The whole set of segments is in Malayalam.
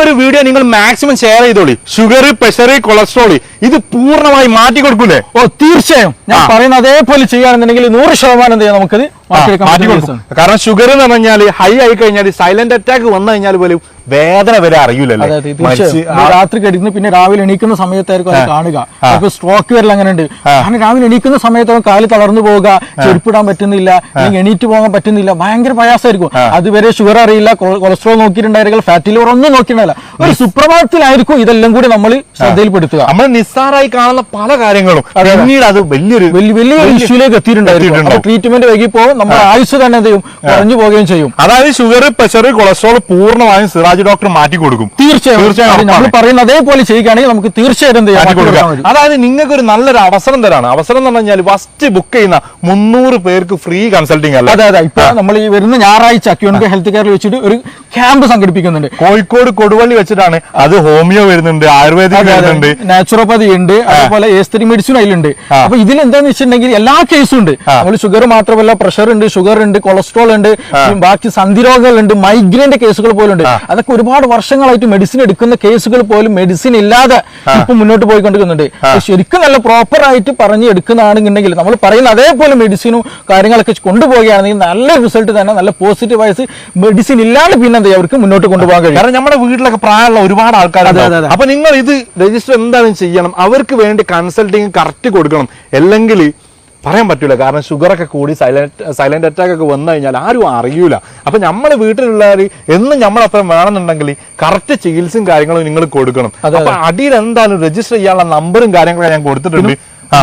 ഒരു വീഡിയോ നിങ്ങൾ മാക്സിമം ഷെയർ ചെയ്തോളി. ഷുഗർ, പ്രഷർ, കൊളസ്ട്രോൾ ഇത് പൂർണ്ണമായി മാറ്റി കൊടുക്കൂലേ? തീർച്ചയായും ഞാൻ പറയുന്ന അതേപോലെ ചെയ്യുകയാണെന്നുണ്ടെങ്കിൽ 100% നമുക്കത് മാറ്റി കൊടുക്കും. കാരണം ഷുഗർ എന്ന് പറഞ്ഞാൽ ഹൈ ആയി കഴിഞ്ഞാൽ സൈലന്റ് അറ്റാക്ക് വന്നു കഴിഞ്ഞാൽ പോലും വേദന വരെ അറിയൂലല്ലോ. രാത്രി കിടന്ന് പിന്നെ രാവിലെ എണീക്കുന്ന സമയത്തായിരിക്കും അത് കാണുക. ഇപ്പൊ സ്ട്രോക്ക് വരൽ അങ്ങനെ ഉണ്ട്. കാരണം രാവിലെ എണീക്കുന്ന സമയത്ത് കാല് തളർന്നു പോവുക, ചെരുപ്പിടാൻ പറ്റുന്നില്ല, അല്ലെങ്കിൽ എണീറ്റ് പോകാൻ പറ്റുന്നില്ല, ഭയങ്കര പ്രയാസമായിരിക്കും. അതുവരെ ഷുഗർ അറിയില്ല, കൊളസ്ട്രോൾ നോക്കിയിട്ടുണ്ടായിരിക്കും, ഫാറ്റി ലിവർ ഒന്നും നോക്കിയിട്ടില്ല. ഒരു സുപ്രഭാതത്തിലായിരിക്കും ഇതെല്ലാം കൂടി നമ്മൾ ശ്രദ്ധയിൽപ്പെടുത്തുക. നമ്മൾ നിസ്സാരായി കാണുന്ന പല കാര്യങ്ങളും പിന്നീട് അത് വലിയ ഇഷ്യൂലേക്ക് എത്തിയിട്ടുണ്ടായിരിക്കും. ട്രീറ്റ്മെന്റ് വൈകിപ്പോ നമ്മുടെ ആയുസ് തന്നെ എന്ത് ചെയ്യും, കുറഞ്ഞു പോവുകയും ചെയ്യും. അതായത് ഷുഗർ, പ്രഷർ, കൊളസ്ട്രോൾ പൂർണ്ണമായും സിറാജ് ഡോക്ടർ മാറ്റി കൊടുക്കും. തീർച്ചയായും നമ്മൾ പറയുന്ന അതേപോലെ ചെയ്യുകയാണെങ്കിൽ നമുക്ക് തീർച്ചയായും മാറ്റി കൊടുക്കാം. അതായത് നിങ്ങൾക്ക് ഒരു നല്ലൊരു അവസരം തരാണ്. അവസരം എന്ന് പറഞ്ഞാൽ ഫസ്റ്റ് ബുക്ക് ചെയ്യുന്ന 300 പേർക്ക് ഫ്രീ കൺസൾട്ടിംഗ് അല്ല. അതെ ഇപ്പൊ നമ്മൾ ഈ വരുന്ന ഞായറാഴ്ച ക്യൂണിക് ഹെൽത്ത് കെയറിൽ വെച്ചിട്ട് ഒരു ക്യാമ്പ് സംഘടിപ്പിക്കുന്നുണ്ട്. കോഴിക്കോട് കൊടുവള്ളി വെച്ചിട്ടാണ്. അത് ഹോമിയോ വരുന്നുണ്ട്, ആയുർവേദിക് വരുന്നുണ്ട്, നാച്ചുറോപ്പതി ഉണ്ട്, അതുപോലെ ഏസ്തെറ്റിക് മെഡിസിൻ അതിലുണ്ട്. അപ്പൊ ഇതിൽ എന്താന്ന് വെച്ചിട്ടുണ്ടെങ്കിൽ എല്ലാ കേസും ഉണ്ട്. നമ്മൾ ഷുഗർ മാത്രമല്ല, പ്രഷർ ഉണ്ട്, ഷുഗർ ഉണ്ട്, കൊളസ്ട്രോൾ ഉണ്ട്, ബാക്കി സന്ധിരോഗങ്ങളുണ്ട്, മൈഗ്രെയിന്റെ കേസുകൾ പോലും ഉണ്ട്. അതൊക്കെ ഒരുപാട് വർഷങ്ങളായിട്ട് മെഡിസിൻ എടുക്കുന്ന കേസുകൾ പോലും മെഡിസിൻ ഇല്ലാതെ ഇപ്പൊ മുന്നോട്ട് പോയിക്കൊണ്ടിരിക്കുന്നുണ്ട്. ശരിക്കും നല്ല പ്രോപ്പർ ആയിട്ട് പറഞ്ഞ് എടുക്കുന്നതാണെന്നുണ്ടെങ്കിൽ നമ്മൾ പറയുന്ന അതേപോലെ മെഡിസിനും കാര്യങ്ങളൊക്കെ കൊണ്ടുപോവുകയാണെങ്കിൽ നല്ല റിസൾട്ട് തന്നെ, നല്ല പോസിറ്റീവ് വൈസ് മെഡിസിൻ ഇല്ലാതെ പിന്നെ എന്താ അവർക്ക് മുന്നോട്ട് കൊണ്ടുപോകാൻ കഴിയും. കാരണം നമ്മുടെ വീട്ടിലൊക്കെ പ്രായമുള്ള ഒരുപാട് ആൾക്കാർ. അപ്പൊ നിങ്ങൾ ഇത് രജിസ്റ്റർ എന്താണ് ചെയ്യണം, അവർക്ക് വേണ്ടി കൺസൾട്ടിങ് കറക്റ്റ് കൊടുക്കണം. അല്ലെങ്കിൽ പറയാൻ പറ്റൂല. കാരണം ഷുഗറൊക്കെ കൂടി സൈലന്റ് അറ്റാക്ക് ഒക്കെ വന്നു കഴിഞ്ഞാൽ ആരും അറിയൂല. അപ്പൊ നമ്മളെ വീട്ടിലുള്ളവർ എന്നും നമ്മളൊപ്പം വേണമെന്നുണ്ടെങ്കിൽ കറക്റ്റ് ചികിത്സയും കാര്യങ്ങളും നിങ്ങൾ കൊടുക്കണം. അപ്പൊ അടിയിൽ എന്താണ് രജിസ്റ്റർ ചെയ്യാനുള്ള നമ്പറും കാര്യങ്ങളൊക്കെ ഞാൻ കൊടുത്തിട്ടുണ്ട്.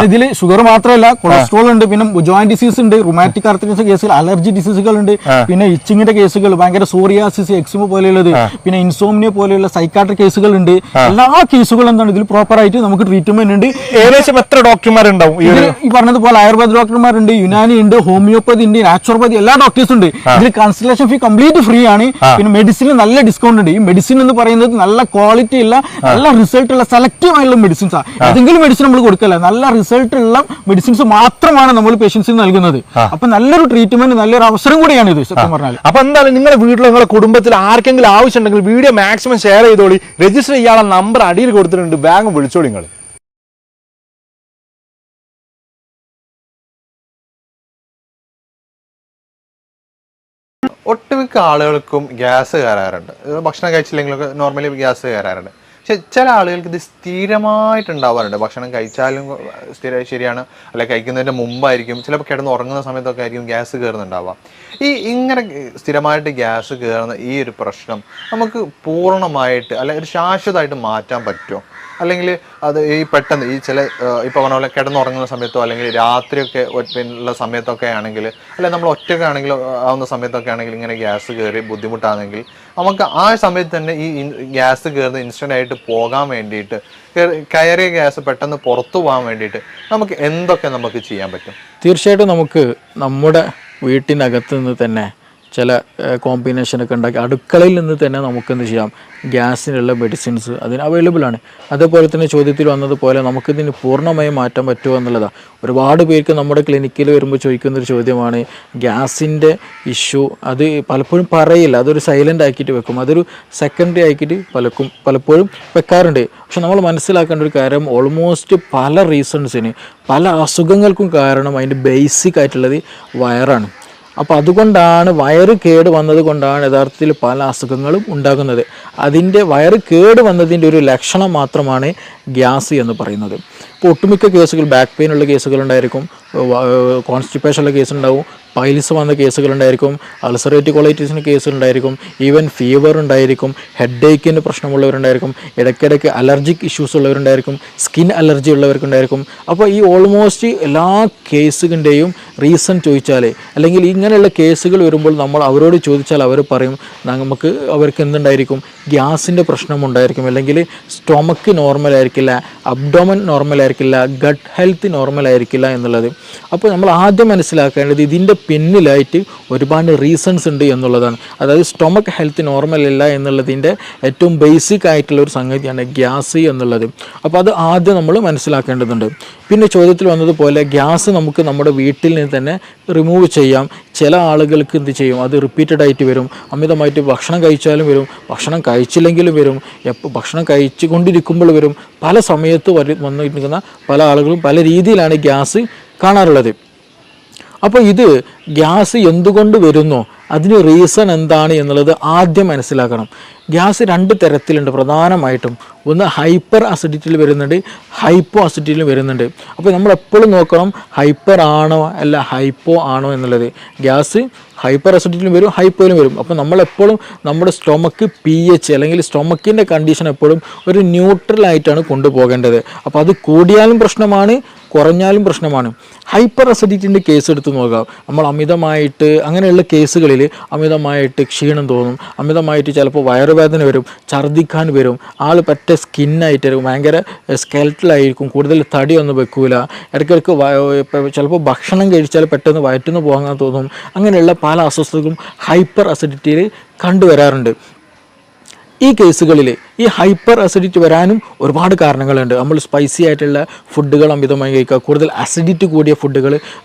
ഇതിൽ ഷുഗർ മാത്രമല്ല, കൊളസ്ട്രോൾ ഉണ്ട്, പിന്നെ ജോയിന്റ് ഡിസീസ് ഉണ്ട്, റുമാറ്റിക് ആർത്രൈറ്റിസ് കേസുകൾ, അലർജി ഡിസീസുകൾ ഉണ്ട്, പിന്നെ ഇച്ചിങ്ങിന്റെ കേസുകൾ, ഭയങ്കര സോറിയാസിസ്, എക്സിമ പോലെയുള്ളത്, പിന്നെ ഇൻസോംനിയ പോലെയുള്ള സൈക്കാട്രിക് കേസുകൾ ഉണ്ട്. എല്ലാ കേസുകളും എന്താണ് ഇതിൽ പ്രോപ്പർ ആയിട്ട് നമുക്ക് ട്രീറ്റ്മെന്റ് ഉണ്ട്. ഏകദേശം എത്ര ഡോക്ടർമാരുണ്ടാവും ഈ പറഞ്ഞതുപോലെ? ആയുർവേദ ഡോക്ടർമാരുണ്ട്, യുനാനി ഉണ്ട്, ഹോമിയോപ്പതി ഉണ്ട്, നാച്ചുറോപ്പതി, എല്ലാ ഡോക്ടേഴ്സും ഉണ്ട്. ഇതിൽ കൺസൾട്ടേഷൻ ഫീ കംപ്ലീറ്റ് ഫ്രീ ആണ്. പിന്നെ മെഡിസിനിൽ നല്ല ഡിസ്കൗണ്ട് ഉണ്ട്. ഈ മെഡിസിൻ എന്ന് പറയുന്നത് നല്ല ക്വാളിറ്റി ഉള്ള, നല്ല റിസൾട്ട് ഉള്ള, സെലക്റ്റീവ് ആയിട്ടുള്ള മെഡിസിൻസ് ആണ്. ഏതെങ്കിലും മെഡിസിൻ നമ്മൾ കൊടുക്കല്ല, നല്ല റിസൾട്ട് ഉള്ള മെഡിസിൻസ് മാത്രമാണ് നമ്മൾ പേഷ്യൻസിന് നൽകുന്നത്. അപ്പൊ നല്ലൊരു ട്രീറ്റ്മെന്റ്, നല്ലൊരു അവസരം കൂടിയാണ് ഇത് സത്യം പറഞ്ഞാൽ. അപ്പൊ എന്തായാലും നിങ്ങളുടെ വീട്ടിൽ, നിങ്ങളുടെ കുടുംബത്തിൽ ആർക്കെങ്കിലും ആവശ്യമുണ്ടെങ്കിൽ വീഡിയോ മാക്സിമം ഷെയർ ചെയ്തോളി. രജിസ്റ്റർ ചെയ്യാനുള്ള നമ്പർ അടിയിൽ കൊടുത്തിട്ടുണ്ട്, വേഗം വിളിച്ചോളി നിങ്ങൾ. ഒട്ടുമിക്ക ആളുകൾക്കും ഗ്യാസ് കയറാറുണ്ട്. ഭക്ഷണം കഴിച്ചില്ലെങ്കിലൊക്കെ നോർമലി ഗ്യാസ് കയറാറുണ്ട്. പക്ഷെ ചില ആളുകൾക്ക് ഇത് സ്ഥിരമായിട്ടുണ്ടാവാറുണ്ട്. ഭക്ഷണം കഴിച്ചാലും ശരിയാണ്, അല്ലെ കഴിക്കുന്നതിൻ്റെ മുമ്പായിരിക്കും, ചിലപ്പോൾ കിടന്ന് ഉറങ്ങുന്ന സമയത്തൊക്കെ ആയിരിക്കും ഗ്യാസ് കയറുന്നുണ്ടാവാം. ഇങ്ങനെ സ്ഥിരമായിട്ട് ഗ്യാസ് കയറുന്ന ഈ ഒരു പ്രശ്നം നമുക്ക് പൂർണ്ണമായിട്ട് അല്ലെ ഒരു ശാശ്വതമായിട്ട് മാറ്റാൻ പറ്റുമോ? അല്ലെങ്കിൽ അത് ഈ പെട്ടെന്ന് ഈ ചില ഇപ്പോൾ പറഞ്ഞ പോലെ കിടന്നുറങ്ങുന്ന സമയത്തോ അല്ലെങ്കിൽ രാത്രിയൊക്കെ ഉള്ള സമയത്തൊക്കെ ആണെങ്കിൽ, അല്ലെങ്കിൽ നമ്മൾ ഒറ്റയ്ക്കാണെങ്കിലും ആവുന്ന സമയത്തൊക്കെ ആണെങ്കിൽ ഇങ്ങനെ ഗ്യാസ് കയറി ബുദ്ധിമുട്ടാണെങ്കിൽ നമുക്ക് ആ സമയത്ത് തന്നെ ഈ ഗ്യാസ് കയറുന്ന ഇൻസ്റ്റൻ്റ് ആയിട്ട് പോകാൻ വേണ്ടിയിട്ട്, കയറിയ ഗ്യാസ് പെട്ടെന്ന് പുറത്തു പോകാൻ വേണ്ടിയിട്ട് നമുക്ക് എന്തൊക്കെ നമുക്ക് ചെയ്യാൻ പറ്റും? തീർച്ചയായിട്ടും നമുക്ക് നമ്മുടെ വീട്ടിനകത്ത് നിന്ന് തന്നെ ചില കോമ്പിനേഷനൊക്കെ ഉണ്ടാക്കി അടുക്കളയിൽ നിന്ന് തന്നെ നമുക്കെന്ത് ചെയ്യാം, ഗ്യാസിനുള്ള മെഡിസിൻസ് അതിന് അവൈലബിൾ ആണ്. അതേപോലെ തന്നെ ചോദ്യത്തിൽ വന്നതുപോലെ നമുക്കിതിന് പൂർണ്ണമായും മാറ്റാൻ പറ്റുമോ എന്നുള്ളതാണ്. ഒരുപാട് പേർക്ക് നമ്മുടെ ക്ലിനിക്കിൽ വരുമ്പോൾ ചോദിക്കുന്നൊരു ചോദ്യമാണ് ഗ്യാസിൻ്റെ ഇഷ്യൂ. അത് പലപ്പോഴും പറയില്ല, അതൊരു സൈലൻ്റ് ആക്കിയിട്ട് വെക്കും, അതൊരു സെക്കൻഡറി ആക്കിയിട്ട് പലപ്പോഴും വെക്കാറുണ്ട്. പക്ഷെ നമ്മൾ മനസ്സിലാക്കേണ്ട ഒരു കാര്യം, ഓൾമോസ്റ്റ് പല റീസൺസിന്, പല അസുഖങ്ങൾക്കും കാരണം അതിൻ്റെ ബേസിക് ആയിട്ടുള്ളത് വയറാണ്. അപ്പോൾ അതുകൊണ്ടാണ് വയറ് കേട് വന്നത് കൊണ്ടാണ് യഥാർത്ഥത്തിൽ പല അസുഖങ്ങളും ഉണ്ടാകുന്നത്. അതിൻ്റെ വയറ് കേട് വന്നതിൻ്റെ ഒരു ലക്ഷണം മാത്രമാണ് ഗ്യാസ് എന്ന് പറയുന്നത്. ഇപ്പോൾ ഒട്ടുമിക്ക കേസുകൾ ബാക്ക് പെയിൻ ഉള്ള കേസുകളുണ്ടായിരിക്കും, കോൺസ്റ്റിപ്പേഷൻ ഉള്ള കേസ് ഉണ്ടാവും, പൈൽസ് വന്ന കേസുകളുണ്ടായിരിക്കും, അൾസറേറ്റീവ് കൊളൈറ്റിസിന് കേസുകളുണ്ടായിരിക്കും, ഈവൻ ഫീവർ ഉണ്ടായിരിക്കും, ഹെഡ് ഏക്കിൻ്റെ പ്രശ്നമുള്ളവരുണ്ടായിരിക്കും, ഇടയ്ക്കിടയ്ക്ക് അലർജിക് ഇഷ്യൂസ് ഉള്ളവരുണ്ടായിരിക്കും, സ്കിൻ അലർജി ഉള്ളവർക്കുണ്ടായിരിക്കും. അപ്പോൾ ഈ ഓൾമോസ്റ്റ് എല്ലാ കേസുകളുടെയും റീസൺ ചോദിച്ചാൽ, അല്ലെങ്കിൽ ഇങ്ങനെയുള്ള കേസുകൾ വരുമ്പോൾ നമ്മൾ അവരോട് ചോദിച്ചാൽ അവർ പറയും നമുക്ക് അവർക്ക് എന്തുണ്ടായിരിക്കും, ഗ്യാസിൻ്റെ പ്രശ്നമുണ്ടായിരിക്കും, അല്ലെങ്കിൽ സ്റ്റൊമക്ക് നോർമൽ ആയിരിക്കില്ല, അബ്ഡോമൻ നോർമൽ ആയിരിക്കില്ല, ഗട്ട് ഹെൽത്ത് നോർമൽ ആയിരിക്കില്ല എന്നുള്ളത്. അപ്പോൾ നമ്മൾ ആദ്യം മനസ്സിലാക്കേണ്ടത് ഇതിൻ്റെ പിന്നിലായിട്ട് ഒരുപാട് റീസൺസ് ഉണ്ട് എന്നുള്ളതാണ്. അതായത് സ്റ്റൊമക്ക് ഹെൽത്ത് നോർമൽ അല്ല എന്നുള്ളതിൻ്റെ ഏറ്റവും ബേസിക് ആയിട്ടുള്ള ഒരു സംഗതിയാണ് ഗ്യാസ് എന്നുള്ളത്. അപ്പോൾ അത് ആദ്യം നമ്മൾ മനസ്സിലാക്കേണ്ടതുണ്ട്. പിന്നെ ചോദ്യത്തിൽ വന്നതുപോലെ ഗ്യാസ് നമുക്ക് നമ്മുടെ വീട്ടിൽ നിന്ന് തന്നെ റിമൂവ് ചെയ്യാം. ചില ആളുകൾക്ക് എന്ത് ചെയ്യും, അത് റിപ്പീറ്റഡ് ആയിട്ട് വരും. അമിതമായിട്ട് ഭക്ഷണം കഴിച്ചാലും വരും, ഭക്ഷണം കഴിച്ചില്ലെങ്കിലും വരും, ഭക്ഷണം കഴിച്ചു കൊണ്ടിരിക്കുമ്പോൾ വരും. പല സമയത്ത് വന്നിരിക്കുന്ന പല ആളുകളും പല രീതിയിലാണ് ഗ്യാസ് കാണാറുള്ളത്. അപ്പോൾ ഇത് ഗ്യാസ് എന്തുകൊണ്ട് വരുന്നോ അതിന് റീസൺ എന്താണ് എന്നുള്ളത് ആദ്യം മനസ്സിലാക്കണം. ഗ്യാസ് 2 തരത്തിലുണ്ട് പ്രധാനമായിട്ടും. ഒന്ന് ഹൈപ്പർ അസിഡിറ്റിയിൽ വരുന്നുണ്ട്, ഹൈപ്പോ അസിഡിറ്റിയിൽ വരുന്നുണ്ട്. അപ്പോൾ നമ്മൾ എപ്പോഴും നോക്കണം ഹൈപ്പർ ആണോ അല്ല ഹൈപ്പോ ആണോ എന്നുള്ളത്. ഗ്യാസ് ഹൈപ്പർ അസിഡിറ്റിയിലും വരും, ഹൈപ്പോയിലും വരും. അപ്പോൾ നമ്മളെപ്പോഴും നമ്മുടെ സ്റ്റൊമക്ക് pH അല്ലെങ്കിൽ സ്റ്റൊമക്കിൻ്റെ കണ്ടീഷൻ എപ്പോഴും ഒരു ന്യൂട്രൽ ആയിട്ടാണ് കൊണ്ടുപോകേണ്ടത്. അപ്പോൾ അത് കൂടിയാലും പ്രശ്നമാണ്, കുറഞ്ഞാലും പ്രശ്നമാണ്. ഹൈപ്പർ അസിഡിറ്റിൻ്റെ കേസ് എടുത്ത് നോക്കാം. നമ്മൾ അമിതമായിട്ട് അങ്ങനെയുള്ള കേസുകളിൽ അമിതമായിട്ട് ക്ഷീണം തോന്നും, അമിതമായിട്ട് ചിലപ്പോൾ വയറുവേദന വരും, ഛർദ്ദിക്കാൻ വരും, ആൾ പറ്റ സ്കിന്നായിട്ടായിരിക്കും, ഭയങ്കര സ്കെൽറ്റലായിരിക്കും, കൂടുതൽ തടിയൊന്നും വെക്കൂല, ഇടയ്ക്കിടയ്ക്ക് ചിലപ്പോൾ ഭക്ഷണം കഴിച്ചാൽ പെട്ടെന്ന് വയറ്റുന്ന് പോകാൻ തോന്നും. അങ്ങനെയുള്ള പല അസ്വസ്ഥതകളും ഹൈപ്പർ അസിഡിറ്റിയിൽ കണ്ടുവരാറുണ്ട്. ഈ കേസുകളിൽ ഈ ഹൈപ്പർ അസിഡിറ്റി വരാനും ഒരുപാട് കാരണങ്ങളുണ്ട്. നമ്മൾ സ്പൈസി ആയിട്ടുള്ള ഫുഡുകൾ അമിതമായി കഴിക്കുക, കൂടുതൽ അസിഡിറ്റി കൂടിയ ഫുഡുകൾ,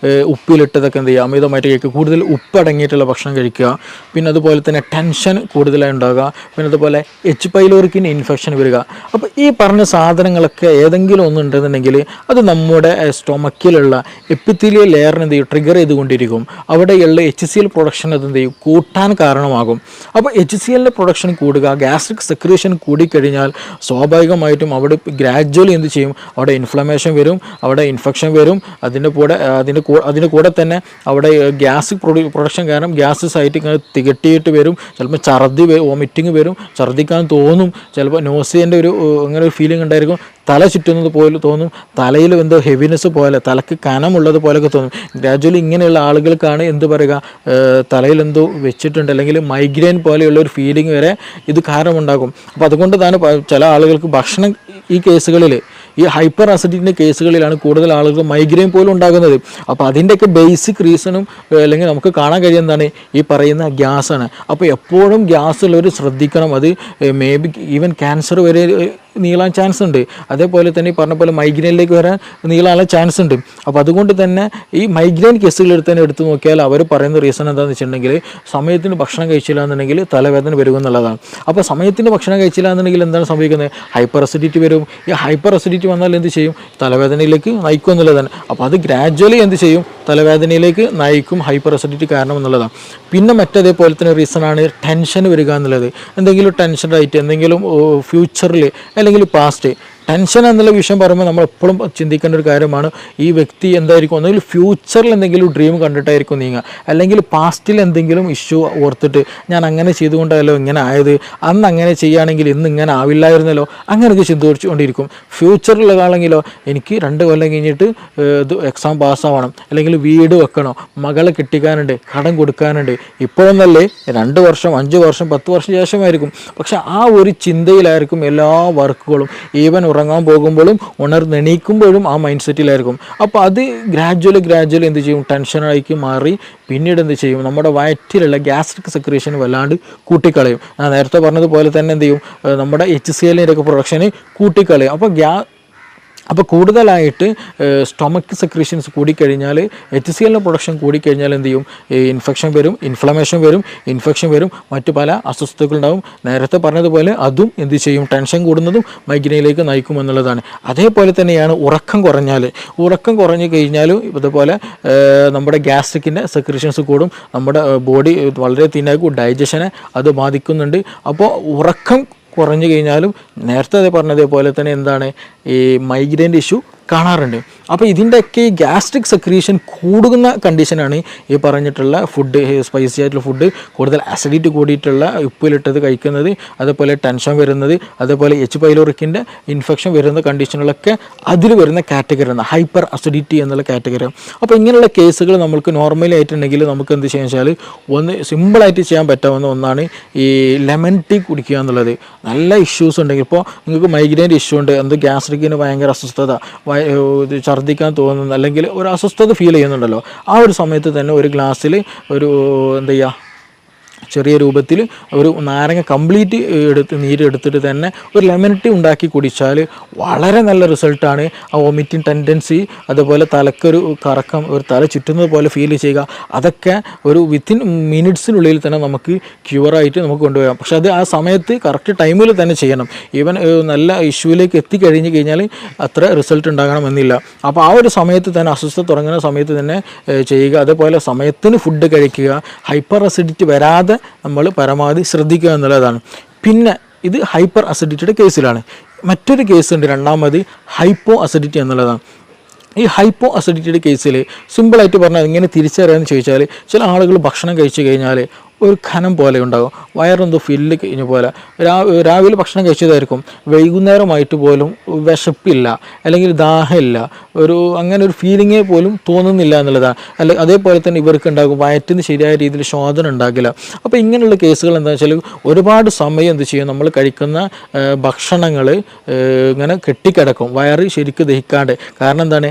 ഉപ്പിലിട്ടതൊക്കെ എന്ത് ചെയ്യുക, അമിതമായിട്ട് കഴിക്കുക, കൂടുതൽ ഉപ്പടങ്ങിയിട്ടുള്ള ഭക്ഷണം കഴിക്കുക. പിന്നെ അതുപോലെ തന്നെ ടെൻഷൻ കൂടുതലായി ഉണ്ടാകുക. പിന്നെ അതുപോലെ H. പൈലോറിക്കിന് ഇൻഫെക്ഷൻ വരിക. അപ്പോൾ ഈ പറഞ്ഞ സാധനങ്ങളൊക്കെ ഏതെങ്കിലും ഒന്നുണ്ടെന്നുണ്ടെങ്കിൽ അത് നമ്മുടെ സ്റ്റൊമക്കിലുള്ള എപ്പിത്തീലിയൽ ലെയറിന് എന്ത് ചെയ്യും, ട്രിഗർ ചെയ്തുകൊണ്ടിരിക്കും. അവിടെയുള്ള HCl പ്രൊഡക്ഷൻ അത് എന്ത് ചെയ്യും, കൂട്ടാൻ കാരണമാകും. അപ്പോൾ HClൻ്റെ പ്രൊഡക്ഷൻ കൂടുക, ഗ്യാസ്ട്രിക് സെക്രീഷൻ കൂടിക്കഴിഞ്ഞാൽ സ്വാഭാവികമായിട്ടും അവിടെ ഗ്രാജ്വലി എന്ത് ചെയ്യും, അവിടെ ഇൻഫ്ലമേഷൻ വരും, അവിടെ ഇൻഫെക്ഷൻ വരും. അതിൻ്റെ കൂടെ തന്നെ അവിടെ ഗ്യാസ് പ്രൊഡക്ഷൻ കാരണം ഗ്യാസ് സൈറ്റ് ഇങ്ങനെ തികട്ടിയിട്ട് വരും. ചിലപ്പോൾ ഛർദി, വോമിറ്റിങ് വരും, ഛർദ്ദിക്കാൻ തോന്നും, ചിലപ്പോൾ നോസിയൻ്റെ അങ്ങനെ ഒരു ഫീലിംഗ് ഉണ്ടായിരിക്കും. തല ചുറ്റുന്നത് പോലെ തോന്നും, തലയിൽ എന്തോ ഹെവിനെസ് പോലെ, തലക്ക് കനമുള്ളത് പോലെയൊക്കെ തോന്നും. ഗ്രാജ്വലി ഇങ്ങനെയുള്ള ആളുകൾക്കാണ് എന്ത് പറയുക, തലയിൽ എന്തോ വെച്ചിട്ടുണ്ട് അല്ലെങ്കിൽ മൈഗ്രെയിൻ പോലെയുള്ള ഒരു ഫീലിംഗ് വരെ ഇത് കാരണമുണ്ടാകും. അപ്പോൾ അതുകൊണ്ട് തന്നെ ചില ആളുകൾക്ക് ഭക്ഷണം, ഈ കേസുകളിൽ ഈ ഹൈപ്പർ അസിഡിറ്റിൻ്റെ കേസുകളിലാണ് കൂടുതൽ ആളുകൾക്ക് മൈഗ്രെയിൻ പോലും ഉണ്ടാകുന്നത്. അപ്പോൾ അതിൻ്റെയൊക്കെ ബേസിക് റീസണും അല്ലെങ്കിൽ നമുക്ക് കാണാൻ കഴിയുന്നതാണ് ഈ പറയുന്ന ഗ്യാസാണ്. അപ്പോൾ എപ്പോഴും ഗ്യാസ് ഉള്ളവർ ശ്രദ്ധിക്കണം. അത് മേ ബി ഈവൻ ക്യാൻസർ വരെ നീളാൻ ചാൻസ് ഉണ്ട്. അതേപോലെ തന്നെ ഈ പറഞ്ഞ പോലെ മൈഗ്രെയിനിലേക്ക് വരാൻ നീളാനുള്ള ചാൻസ് ഉണ്ട്. അപ്പോൾ അതുകൊണ്ട് തന്നെ ഈ മൈഗ്രെയിൻ കേസുകൾ തന്നെ എടുത്തു നോക്കിയാൽ അവർ പറയുന്ന റീസൺ എന്താണെന്ന് വെച്ചിട്ടുണ്ടെങ്കിൽ സമയത്തിന് ഭക്ഷണം കഴിച്ചില്ല എന്നുണ്ടെങ്കിൽ തലവേദന വരുമെന്നുള്ളതാണ്. അപ്പോൾ സമയത്തിന് ഭക്ഷണം കഴിച്ചില്ല എന്നുണ്ടെങ്കിൽ എന്താണ് സംഭവിക്കുന്നത്, ഹൈപ്പർ അസിഡിറ്റി വരും. ഈ ഹൈപ്പർ അസിഡിറ്റി വന്നാൽ എന്ത് ചെയ്യും, തലവേദനയിലേക്ക് നയിക്കും എന്നുള്ളതാണ്. അപ്പോൾ അത് ഗ്രാജ്വലി എന്ത് ചെയ്യും, തലവേദനയിലേക്ക് നയിക്കും ഹൈപ്പർ അസിഡിറ്റി കാരണം എന്നുള്ളതാണ്. പിന്നെ മറ്റേതേപോലെ തന്നെ റീസണാണ് ടെൻഷൻ വരിക എന്നുള്ളത്. എന്തെങ്കിലും ടെൻഷനായിട്ട് എന്തെങ്കിലും ഫ്യൂച്ചറിൽ അല്ലെങ്കിൽ പാസ്റ്റ്, ടെൻഷൻ എന്നുള്ള വിഷയം പറയുമ്പോൾ നമ്മൾ എപ്പോഴും ചിന്തിക്കേണ്ട ഒരു കാര്യമാണ്, ഈ വ്യക്തി എന്തായിരിക്കും, ഒന്നെങ്കിൽ ഫ്യൂച്ചറിൽ എന്തെങ്കിലും ഡ്രീം കണ്ടിട്ടായിരിക്കും നീങ്ങുക, അല്ലെങ്കിൽ പാസ്റ്റിൽ എന്തെങ്കിലും ഇഷ്യൂ ഓർത്തിട്ട് ഞാൻ അങ്ങനെ ചെയ്തുകൊണ്ടല്ലോ ഇങ്ങനെ ആയത്, അന്ന് അങ്ങനെ ചെയ്യുകയാണെങ്കിൽ ഇന്ന് ഇങ്ങനെ ആവില്ലായിരുന്നല്ലോ, അങ്ങനെയൊക്കെ ചിന്തിച്ചുകൊണ്ടിരിക്കും. ഫ്യൂച്ചറിലാണെങ്കിലോ എനിക്ക് 2 കൊല്ലം കഴിഞ്ഞിട്ട് ഇത് എക്സാം പാസ്സാവണം, അല്ലെങ്കിൽ വീട് വെക്കണം, മകളെ കെട്ടിക്കാനുണ്ട്, കടം കൊടുക്കാനുണ്ട്. ഇപ്പോഴൊന്നല്ലേ 2 വർഷം 5 വർഷം 10 വർഷം ശേഷമായിരിക്കും. പക്ഷെ ആ ഒരു ചിന്തയിലായിരിക്കും എല്ലാ വർക്കുകളും. ഈവൻ ഉറങ്ങാൻ പോകുമ്പോഴും ഉണർന്നെണീക്കുമ്പോഴും ആ മൈൻഡ് സെറ്റിലായിരിക്കും. അപ്പോൾ അത് ഗ്രാജ്വലി എന്ത് ചെയ്യും, ടെൻഷനായിക്ക് മാറി പിന്നീട് എന്ത് ചെയ്യും, നമ്മുടെ വയറ്റിലുള്ള ഗ്യാസ്ട്രിക് സെക്രീഷൻ വല്ലാണ്ട് കൂട്ടിക്കളയും. ഞാൻ നേരത്തെ പറഞ്ഞതുപോലെ തന്നെ എന്ത് ചെയ്യും, നമ്മുടെ HClൻ്റെ ഒക്കെ പ്രൊഡക്ഷന് കൂട്ടിക്കളയും. അപ്പോൾ കൂടുതലായിട്ട് സ്റ്റൊമക്ക് സെക്രീഷൻസ് കൂടിക്കഴിഞ്ഞാൽ, HClൻ്റെ പ്രൊഡക്ഷൻ കൂടിക്കഴിഞ്ഞാൽ എന്ത് ചെയ്യും, ഇൻഫെക്ഷൻ വരും, ഇൻഫെക്ഷൻ വരും, മറ്റു പല അസ്വസ്ഥതകളുണ്ടാവും. നേരത്തെ പറഞ്ഞതുപോലെ അതും എന്ത് ചെയ്യും, ടെൻഷൻ കൂടുന്നതും മൈഗ്രെയിനിലേക്ക് നയിക്കും എന്നുള്ളതാണ്. അതേപോലെ തന്നെയാണ് ഉറക്കം കുറഞ്ഞു കഴിഞ്ഞാലും ഇതുപോലെ നമ്മുടെ ഗ്യാസ്ട്രിക്കിൻ്റെ സെക്രീഷൻസ് കൂടും, നമ്മുടെ ബോഡി വളരെ തിന്നാക്കും, ഡൈജഷനെ അത് ബാധിക്കുന്നുണ്ട്. അപ്പോൾ ഉറക്കം കുറഞ്ഞു കഴിഞ്ഞാലും നേരത്തെ പറഞ്ഞതേപോലെ തന്നെ എന്താണ്, ഈ മൈഗ്രെയിൻ്റെ ഇഷ്യൂ കാണാറുണ്ട്. അപ്പോൾ ഇതിൻ്റെയൊക്കെ ഈ ഗ്യാസ്ട്രിക് സെക്രീഷൻ കൂടുന്ന കണ്ടീഷനാണ് ഈ പറഞ്ഞിട്ടുള്ള ഫുഡ്, സ്പൈസി ആയിട്ടുള്ള ഫുഡ്, കൂടുതൽ അസിഡിറ്റി കൂടിയിട്ടുള്ള ഉപ്പിലിട്ടത് കഴിക്കുന്നത്, അതേപോലെ ടെൻഷൻ വരുന്നത്, അതേപോലെ H. പൈലോറിക്കിൻ്റെ ഇൻഫെക്ഷൻ വരുന്ന കണ്ടീഷനുകളൊക്കെ അതിൽ വരുന്ന കാറ്റഗറിയാണ് ഹൈപ്പർ അസിഡിറ്റി എന്നുള്ള കാറ്റഗറി. അപ്പോൾ ഇങ്ങനെയുള്ള കേസുകൾ നമുക്ക് നോർമലി ആയിട്ടുണ്ടെങ്കിൽ നമുക്ക് എന്ത് ചെയ്യാന്ന് വെച്ചാൽ, ഒന്ന് സിമ്പിളായിട്ട് ചെയ്യാൻ പറ്റാവുന്ന ഒന്നാണ് ഈ ലെമൺ ടീ കുടിക്കുക എന്നുള്ളത്. നല്ല ഇഷ്യൂസ് ഉണ്ടെങ്കിൽ, ഇപ്പോൾ നിങ്ങൾക്ക് മൈഗ്രെയിൻ്റെ ഇഷ്യൂ ഉണ്ട്, ഗ്യാസ്ട്രിക്കിന് ഭയങ്കര അസ്വസ്ഥത, ഛർദ്ദിക്കാൻ തോന്നുന്ന അല്ലെങ്കിൽ ഒരു അസ്വസ്ഥത ഫീൽ ചെയ്യുന്നുണ്ടല്ലോ, ആ ഒരു സമയത്ത് തന്നെ ഒരു ഗ്ലാസ്സിൽ ഒരു എന്താ ചെയ്യുക, ചെറിയ രൂപത്തിൽ ഒരു നാരങ്ങ കംപ്ലീറ്റ് നീരെടുത്തിട്ട് തന്നെ ഒരു ലെമൺ ടീ ഉണ്ടാക്കി കുടിച്ചാൽ വളരെ നല്ല റിസൾട്ടാണ്. ആ വോമിറ്റിംഗ് ടെൻഡൻസി, അതുപോലെ തലക്കൊരു കറക്കം, ഒരു തല ചുറ്റുന്നത് പോലെ ഫീൽ ചെയ്യുക, അതൊക്കെ ഒരു വിത്തിൻ മിനിറ്റ്സിനുള്ളിൽ തന്നെ നമുക്ക് ക്യൂറായിട്ട് നമുക്ക് കൊണ്ടുപോകാം. പക്ഷെ അത് ആ സമയത്ത് കറക്റ്റ് ടൈമിൽ തന്നെ ചെയ്യണം. ഈവൻ നല്ല ഇഷ്യൂവിലേക്ക് എത്തിക്കഴിഞ്ഞ് കഴിഞ്ഞാൽ അത്ര റിസൾട്ട് ഉണ്ടാകണമെന്നില്ല. അപ്പോൾ ആ ഒരു സമയത്ത് തന്നെ, അസ്വസ്ഥത തുടങ്ങുന്ന സമയത്ത് തന്നെ ചെയ്യുക. അതേപോലെ സമയത്തിന് ഫുഡ് കഴിക്കുക, ഹൈപ്പർ അസിഡിറ്റി വരാതെ നമ്മൾ പരമാവധി ശ്രദ്ധിക്കുക എന്നുള്ളതാണ്. പിന്നെ ഇത് ഹൈപ്പർ അസിഡിറ്റിയുടെ കേസിലാണ്. മറ്റൊരു കേസുണ്ട്, രണ്ടാമത് ഹൈപ്പോ അസിഡിറ്റി എന്നുള്ളതാണ്. ഈ ഹൈപ്പോ അസിഡിറ്റിയുടെ കേസിൽ സിമ്പിളായിട്ട് പറഞ്ഞാൽ എങ്ങനെ തിരിച്ചറിയാമെന്ന് ചോദിച്ചാൽ, ചില ആളുകൾ ഭക്ഷണം കഴിച്ചു കഴിഞ്ഞാൽ ഒരു ഖനം പോലെ ഉണ്ടാകും, വയറെന്തോ ഫില്ല് കഴിഞ്ഞ പോലെ. രാവിലെ ഭക്ഷണം കഴിച്ചതായിരിക്കും, വൈകുന്നേരമായിട്ട് പോലും വിശപ്പില്ല അല്ലെങ്കിൽ ദാഹമില്ല, അങ്ങനെ ഒരു ഫീലിങ്ങേ പോലും തോന്നുന്നില്ല എന്നുള്ളതാണ്. അതേപോലെ തന്നെ ഇവർക്ക് ഉണ്ടാകും വയറ്റിന് ശരിയായ രീതിയിൽ ശോധന ഉണ്ടാകില്ല. അപ്പോൾ ഇങ്ങനെയുള്ള കേസുകൾ എന്താണെന്ന് വെച്ചാൽ ഒരുപാട് സമയം എന്ത് ചെയ്യും, നമ്മൾ കഴിക്കുന്ന ഭക്ഷണങ്ങൾ ഇങ്ങനെ കെട്ടിക്കിടക്കും, വയറ് ശരിക്കും ദഹിക്കാണ്ട്. കാരണം എന്താണ്,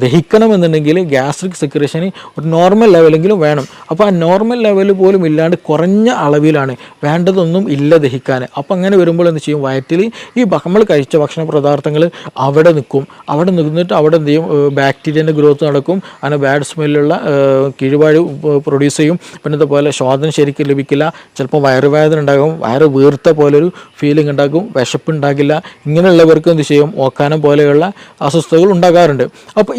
ദഹിക്കണമെന്നുണ്ടെങ്കിൽ ഗ്യാസ്ട്രിക് സെക്രേഷന് ഒരു നോർമൽ ലെവലെങ്കിലും വേണം. അപ്പോൾ ആ നോർമൽ ലെവൽ പോലും ഇല്ലാണ്ട് കുറഞ്ഞ അളവിലാണ്, വേണ്ടതൊന്നും ഇല്ല ദഹിക്കാൻ. അപ്പം അങ്ങനെ വരുമ്പോൾ എന്ത് ചെയ്യും, വയറ്റിൽ ഈ നമ്മൾ കഴിച്ച ഭക്ഷണ പദാർത്ഥങ്ങൾ അവിടെ നിൽക്കും. അവിടെ നിന്നിട്ട് അവിടെ എന്ത് ചെയ്യും, ബാക്ടീരിയൻ്റെ ഗ്രോത്ത് നടക്കും, അങ്ങനെ ബാഡ് സ്മെല്ലുള്ള കീഴ്വാഴ് പ്രൊഡ്യൂസ് ചെയ്യും. പിന്നെ ഇതുപോലെ ശോധന ശരിക്കും ലഭിക്കില്ല, ചിലപ്പോൾ വയറുവേദന ഉണ്ടാകും, വയറ് വീർത്ത പോലൊരു ഫീലിംഗ് ഉണ്ടാകും, വിശപ്പ് ഉണ്ടാകില്ല. ഇങ്ങനെയുള്ളവർക്ക് എന്ത് ചെയ്യും, ഓക്കാനം പോലെയുള്ള അസ്വസ്ഥതകൾ ഉണ്ടാകാറുണ്ട്. അപ്പോൾ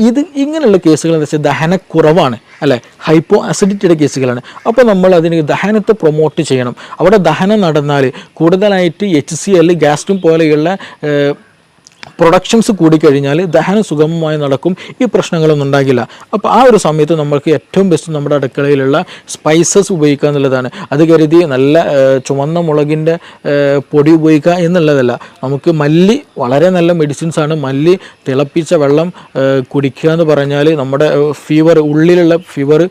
ഇങ്ങനെയുള്ള കേസുകൾ എന്താ വെച്ചാൽ ദഹനക്കുറവാണ്, അല്ലേ, ഹൈപ്പോ അസിഡിറ്റിയുടെ കേസുകളാണ്. അപ്പോൾ നമ്മൾ അതിന് ദഹനത്തെ പ്രൊമോട്ട് ചെയ്യണം. അവിടെ ദഹനം നടന്നാൽ കൂടുതലായിട്ട് HCl, ഗ്യാസ്ട്രിൻ പോലെയുള്ള പ്രൊഡക്ഷൻസ് കൂടിക്കഴിഞ്ഞാൽ ദഹനം സുഗമമായി നടക്കും, ഈ പ്രശ്നങ്ങളൊന്നും ഉണ്ടാകില്ല. അപ്പോൾ ആ ഒരു സമയത്ത് നമ്മൾക്ക് ഏറ്റവും ബെസ്റ്റ് നമ്മുടെ അടുക്കളയിലുള്ള സ്പൈസസ് ഉപയോഗിക്കുക എന്നുള്ളതാണ്. അത് കരുതി നല്ല ചുവന്ന മുളകിൻ്റെ പൊടി ഉപയോഗിക്കുക എന്നുള്ളതല്ല. നമുക്ക് മല്ലി വളരെ നല്ല മെഡിസിൻസ് ആണ്. മല്ലി തിളപ്പിച്ച വെള്ളം കുടിക്കുക എന്ന് പറഞ്ഞാൽ നമ്മുടെ ഫീവർ, ഉള്ളിലുള്ള ഫീവർ,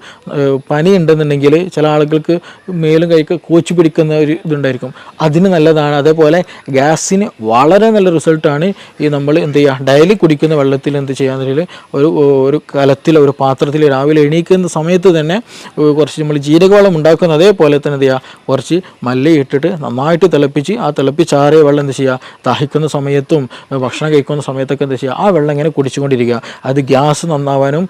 പനി ഉണ്ടെന്നുണ്ടെങ്കിൽ ചില ആളുകൾക്ക് മേലും കൈക്ക് കോച്ചി പിടിക്കുന്ന ഒരു ഇതുണ്ടായിരിക്കും, അതിന് നല്ലതാണ്. അതേപോലെ ഗ്യാസിന് വളരെ നല്ല റിസൾട്ടാണ് ഈ നമ്മൾ എന്ത് ചെയ്യുക, ഡെയിലി കുടിക്കുന്ന വെള്ളത്തിൽ എന്ത് ചെയ്യാന്നുണ്ടെങ്കിൽ ഒരു കലത്തിൽ, ഒരു പാത്രത്തിൽ രാവിലെ എണീക്കുന്ന സമയത്ത് തന്നെ കുറച്ച് നമ്മൾ ജീരകവെള്ളം ഉണ്ടാക്കുന്ന അതേപോലെ തന്നെ എന്ത് ചെയ്യുക, കുറച്ച് മല്ലി ഇട്ടിട്ട് നന്നായിട്ട് തിളപ്പിച്ച്, ആ തിളപ്പിച്ചാറിയ വെള്ളം എന്ത് ചെയ്യുക, ദാഹിക്കുന്ന സമയത്തും ഭക്ഷണം കഴിക്കുന്ന സമയത്തൊക്കെ എന്ത് ചെയ്യുക, ആ വെള്ളം ഇങ്ങനെ കുടിച്ചുകൊണ്ടിരിക്കുക. അത് ഗ്യാസ് നന്നാവാനും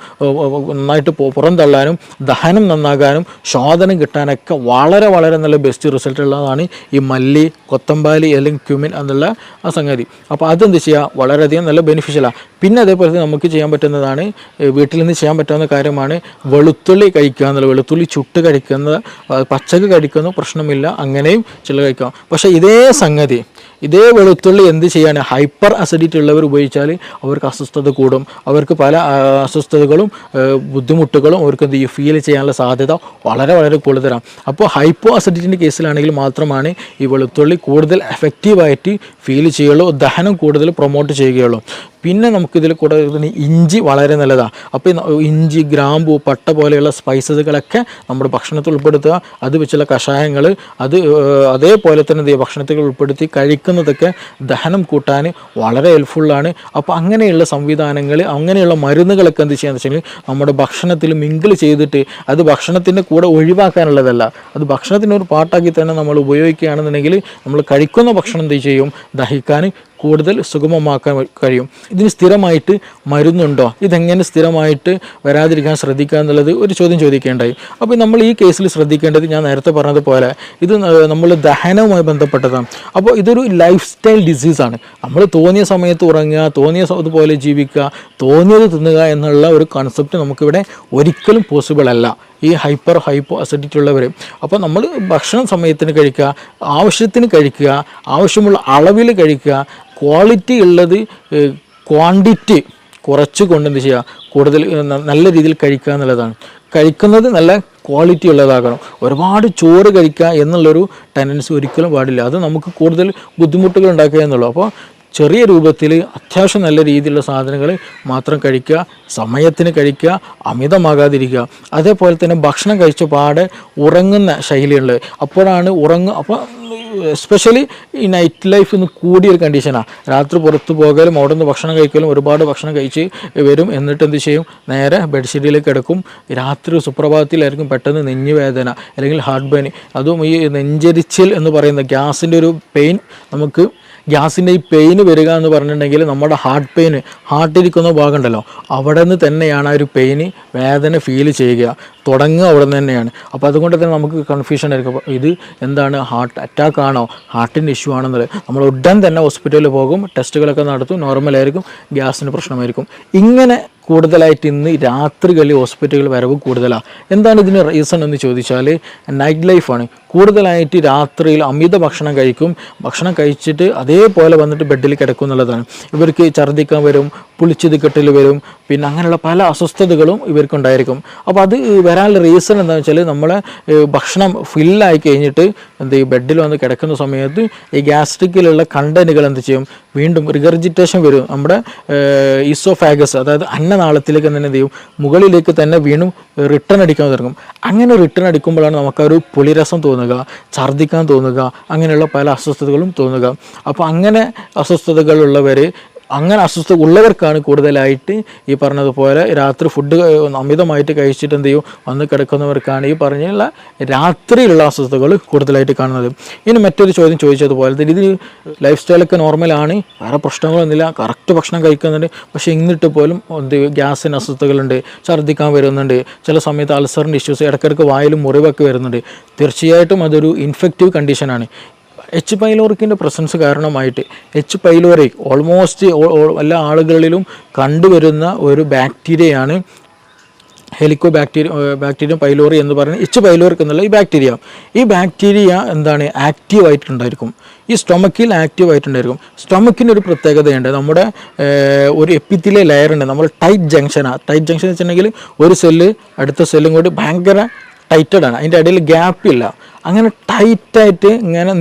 നന്നായിട്ട് പുറന്തള്ളാനും ദഹനം നന്നാകാനും ശോധനം കിട്ടാനൊക്കെ വളരെ വളരെ നല്ല ബെസ്റ്റ് റിസൾട്ട് ഉള്ളതാണ് ഈ മല്ലി, കൊത്തമ്പാലി അല്ലെങ്കിൽ ക്യുമിൻ എന്നുള്ള ആ സംഗതി. അപ്പോൾ അതെന്ത് ചെയ്യുക, വളരെയധികം നല്ല ബെനിഫിഷ്യലാണ്. പിന്നെ അതേപോലെ തന്നെ നമുക്ക് ചെയ്യാൻ പറ്റുന്നതാണ്, വീട്ടിൽ നിന്ന് ചെയ്യാൻ പറ്റാവുന്ന കാര്യമാണ് വെളുത്തുള്ളി കഴിക്കുക എന്നുള്ളത്. വെളുത്തുള്ളി ചുട്ട് കഴിക്കുന്നത്, പച്ചക്ക് കഴിക്കുന്ന പ്രശ്നമില്ല, അങ്ങനെയും ചില കഴിക്കാം. പക്ഷേ ഇതേ വെളുത്തുള്ളി എന്ത് ചെയ്യാണ്, ഹൈപ്പർ അസിഡിറ്റി ഉള്ളവർ ഉപയോഗിച്ചാൽ അവർക്ക് അസ്വസ്ഥത കൂടും, അവർക്ക് പല അസ്വസ്ഥതകളും ബുദ്ധിമുട്ടുകളും അവർക്ക് എന്ത് ചെയ്യും, ഫീൽ ചെയ്യാനുള്ള സാധ്യത വളരെ വളരെ കൂടുതലാണ്. അപ്പോൾ ഹൈപ്പോ അസിഡിറ്റിൻ്റെ കേസിലാണെങ്കിൽ മാത്രമാണ് ഈ വെളുത്തുള്ളി കൂടുതൽ എഫക്റ്റീവായിട്ട് ഫീൽ ചെയ്യുള്ളൂ, ദഹനം കൂടുതൽ പ്രൊമോട്ട് ചെയ്യുകയുള്ളൂ. പിന്നെ നമുക്കിതിൽ കൂടെ ഇഞ്ചി വളരെ നല്ലതാണ്. അപ്പോൾ ഇഞ്ചി, ഗ്രാമ്പു, പട്ട പോലെയുള്ള സ്പൈസസുകളൊക്കെ നമ്മുടെ ഭക്ഷണത്തിൽ ഉൾപ്പെടുത്തുക. അത് വെച്ചുള്ള കഷായങ്ങൾ, അതേപോലെ തന്നെ ഭക്ഷണത്തിൽ ഉൾപ്പെടുത്തി കഴിക്കുന്നതൊക്കെ ദഹനം കൂട്ടാൻ വളരെ ഹെൽപ്ഫുള്ളാണ്. അപ്പോൾ അങ്ങനെയുള്ള സംവിധാനങ്ങൾ, അങ്ങനെയുള്ള മരുന്നുകളൊക്കെ എന്ത് ചെയ്യാന്ന് വെച്ചാൽ നമ്മുടെ ഭക്ഷണത്തിൽ മിങ്കിൾ ചെയ്തിട്ട്, അത് ഭക്ഷണത്തിൻ്റെ കൂടെ ഒഴിവാക്കാനുള്ളതല്ല, അത് ഭക്ഷണത്തിൻ്റെ ഒരു പാർട്ടാക്കി തന്നെ നമ്മൾ ഉപയോഗിക്കുകയാണെന്നുണ്ടെങ്കിൽ നമ്മൾ കഴിക്കുന്ന ഭക്ഷണം എന്ത് ചെയ്യും, ദഹിക്കാൻ കൂടുതൽ സുഗമമാക്കാൻ കഴിയും. ഇതിന് സ്ഥിരമായിട്ട് മരുന്നുണ്ടോ, ഇതെങ്ങനെ സ്ഥിരമായിട്ട് വരാതിരിക്കാൻ ശ്രദ്ധിക്കുക എന്നുള്ളത് ഒരു ചോദ്യം ചോദിക്കേണ്ടായി. അപ്പോൾ നമ്മൾ ഈ കേസിൽ ശ്രദ്ധിക്കേണ്ടത്, ഞാൻ നേരത്തെ പറഞ്ഞതുപോലെ ഇത് നമ്മൾ ദഹനവുമായി ബന്ധപ്പെട്ടതാണ്. അപ്പോൾ ഇതൊരു ലൈഫ് സ്റ്റൈൽ ഡിസീസാണ്. നമ്മൾ തോന്നിയ സമയത്ത് ഉറങ്ങുക, തോന്നിയ അതുപോലെ ജീവിക്കുക, തോന്നിയത് തിന്നുക എന്നുള്ള ഒരു കൺസെപ്റ്റ് നമുക്കിവിടെ ഒരിക്കലും പോസിബിൾ അല്ല ഈ ഹൈപ്പോ അസിഡിറ്റി ഉള്ളവർ. അപ്പോൾ നമ്മൾ ഭക്ഷണം സമയത്തിന് കഴിക്കുക, ആവശ്യത്തിന് കഴിക്കുക, ആവശ്യമുള്ള അളവിൽ കഴിക്കുക, ക്വാളിറ്റി ഉള്ളത് ക്വാണ്ടിറ്റി കുറച്ച് കൊണ്ട് എന്ത് ചെയ്യുക, കൂടുതൽ നല്ല രീതിയിൽ കഴിക്കുക എന്നുള്ളതാണ്. കഴിക്കുന്നത് നല്ല ക്വാളിറ്റി ഉള്ളതാകണം. ഒരുപാട് ചോറ് കഴിക്കുക എന്നുള്ളൊരു ടെൻഡൻസി ഒരിക്കലും പാടില്ല, അത് നമുക്ക് കൂടുതൽ ബുദ്ധിമുട്ടുകൾ ഉണ്ടാക്കുക എന്നുള്ളൂ. അപ്പോൾ ചെറിയ രൂപത്തിൽ അത്യാവശ്യം നല്ല രീതിയിലുള്ള സാധനങ്ങൾ മാത്രം കഴിക്കുക, സമയത്തിന് കഴിക്കുക, അമിതമാകാതിരിക്കുക. അതേപോലെ തന്നെ ഭക്ഷണം കഴിച്ച പാടെ ഉറങ്ങുന്ന ശൈലിയുള്ളത്, അപ്പോഴാണ് അപ്പോൾ എസ്പെഷ്യലി ഈ നൈറ്റ് ലൈഫ് ഇന്ന് കൂടിയൊരു കണ്ടീഷനാണ്. രാത്രി പുറത്ത് പോകലും അവിടെ നിന്ന് ഭക്ഷണം കഴിക്കലും, ഒരുപാട് ഭക്ഷണം കഴിച്ച് വരും, എന്നിട്ട് എന്ത് ചെയ്യും, നേരെ ബെഡ്ഷീറ്റിലേക്ക് കിടക്കും. രാത്രി സുപ്രഭാതത്തിലായിരിക്കും പെട്ടെന്ന് നെഞ്ഞുവേദന അല്ലെങ്കിൽ ഹാർട്ട് പെയിൻ. അതും ഈ നെഞ്ചരിച്ചിൽ എന്ന് പറയുന്ന ഗ്യാസിൻ്റെ ഒരു പെയിൻ, നമുക്ക് ഗ്യാസിൻ്റെ ഈ പെയിന് വരിക എന്ന് പറഞ്ഞിട്ടുണ്ടെങ്കിൽ നമ്മുടെ ഹാർട്ട് പെയിന്, ഹാർട്ടിരിക്കുന്ന ഭാഗം ഉണ്ടല്ലോ, അവിടെ നിന്ന് തന്നെയാണ് ആ ഒരു പെയിന്, വേദന ഫീൽ ചെയ്യുക, തുടങ്ങുക അവിടെ നിന്ന് തന്നെയാണ്. അപ്പോൾ അതുകൊണ്ട് തന്നെ നമുക്ക് കൺഫ്യൂഷൻ ആയിരിക്കും, ഇത് എന്താണ്, ഹാർട്ട് അറ്റാക്ക് ആണോ, ഹാർട്ടിൻ്റെ ഇഷ്യൂ ആണെന്നുള്ളത്. നമ്മൾ ഉടൻ തന്നെ ഹോസ്പിറ്റലിൽ പോകും, ടെസ്റ്റുകളൊക്കെ നടത്തും, നോർമലായിരിക്കും, ഗ്യാസിന് പ്രശ്നമായിരിക്കും. ഇങ്ങനെ കൂടുതലായിട്ട് ഇന്ന് രാത്രികളിൽ ഹോസ്പിറ്റലുകൾ വരവ് കൂടുതലാണ്. എന്താണ് ഇതിന് റീസൺ എന്ന് ചോദിച്ചാൽ നൈറ്റ് ലൈഫാണ്. കൂടുതലായിട്ട് രാത്രിയിൽ അമിത ഭക്ഷണം കഴിക്കും, ഭക്ഷണം കഴിച്ചിട്ട് അതേപോലെ വന്നിട്ട് ബെഡിൽ കിടക്കും എന്നുള്ളതാണ്. ഇവർക്ക് ഛർദ്ദിക്കാൻ വരും, പുളിച്ചത് കെട്ടൽ വരും, പിന്നെ അങ്ങനെയുള്ള പല അസ്വസ്ഥതകളും ഇവർക്കുണ്ടായിരിക്കും. അപ്പോൾ അത് വരാനുള്ള റീസൺ എന്താണെന്ന് വെച്ചാൽ നമ്മളെ ഭക്ഷണം ഫില്ലായി കഴിഞ്ഞിട്ട് എന്ത് ചെയ്യും, ബെഡിൽ വന്ന് കിടക്കുന്ന സമയത്ത് ഈ ഗ്യാസ്ട്രിക്കിലുള്ള കണ്ടന്റുകൾ എന്ത് ചെയ്യും, വീണ്ടും റിഗർജിറ്റേഷൻ വരും. നമ്മുടെ ഈസോഫാഗസ്, അതായത് അന്നനാളത്തിലേക്ക് തന്നെ എന്ത് ചെയ്യും, മുകളിലേക്ക് തന്നെ വീണ്ടും റിട്ടേൺ അടിക്കാൻ തുടങ്ങും. അങ്ങനെ റിട്ടേൺ അടിക്കുമ്പോഴാണ് നമുക്കൊരു പുളിരസം തോന്നുക, ഛർദ്ദിക്കാൻ തോന്നുക, അങ്ങനെയുള്ള പല അസ്വസ്ഥതകളും തോന്നുക. അപ്പോൾ അങ്ങനെ അസ്വസ്ഥതകളുള്ളവർ, അങ്ങനെ അസ്വസ്ഥ ഉള്ളവർക്കാണ് കൂടുതലായിട്ട് ഈ പറഞ്ഞതുപോലെ രാത്രി ഫുഡ് അമിതമായിട്ട് കഴിച്ചിട്ട് എന്ത് ചെയ്യും, വന്ന് കിടക്കുന്നവർക്കാണ് ഈ പറഞ്ഞുള്ള രാത്രിയിലുള്ള അസ്വസ്ഥതകൾ കൂടുതലായിട്ട് കാണുന്നത്. ഇനി മറ്റൊരു ചോദ്യം ചോദിച്ചതുപോലെ തന്നെ, ഇത് ലൈഫ് സ്റ്റൈലൊക്കെ നോർമലാണ്, വേറെ പ്രശ്നങ്ങളൊന്നുമില്ല, കറക്റ്റ് ഭക്ഷണം കഴിക്കുന്നുണ്ട്, പക്ഷേ എന്നിട്ട് പോലും എന്ത് ഗ്യാസിന് അസ്വസ്ഥതകളുണ്ട്, ഛർദ്ദിക്കാൻ വരുന്നുണ്ട്, ചില സമയത്ത് അൾസറിൻ്റെ ഇഷ്യൂസ്, ഇടയ്ക്കിടയ്ക്ക് വായിലും മുറിവൊക്കെ വരുന്നുണ്ട്. തീർച്ചയായിട്ടും അതൊരു ഇൻഫെക്റ്റീവ് കണ്ടീഷനാണ്. എച്ച് പൈലോറിക്കിൻ്റെ പ്രസൻസ് കാരണമായിട്ട്, എച്ച് പൈലോറി ഓൾമോസ്റ്റ് എല്ലാ ആളുകളിലും കണ്ടുവരുന്ന ഒരു ബാക്ടീരിയയാണ് ബാക്ടീരിയം പൈലോറി എന്ന് പറയുന്നത്. എച്ച് പൈലോറിക് എന്നുള്ള ഈ ബാക്ടീരിയ എന്താണ്, ആക്റ്റീവായിട്ടുണ്ടായിരിക്കും, ഈ സ്റ്റൊമക്കിൽ ആക്റ്റീവായിട്ടുണ്ടായിരിക്കും. സ്റ്റൊമക്കിന് ഒരു പ്രത്യേകതയുണ്ട്, നമ്മുടെ ഒരു എപ്പിത്തിലെ ലെയർ ഉണ്ട്, നമ്മൾ ടൈറ്റ് ജംഗ്ഷനാണ്. ടൈറ്റ് ജംഗ്ഷൻ എന്ന് വെച്ചിട്ടുണ്ടെങ്കിൽ ഒരു സെല്ല് അടുത്ത സെല്ലും കൂടി ഭയങ്കര ടൈറ്റഡാണ്, അതിൻ്റെ ഇടയിൽ ഗ്യാപ്പില്ല. അങ്ങനെ ടൈറ്റായിട്ട് ഇങ്ങനെ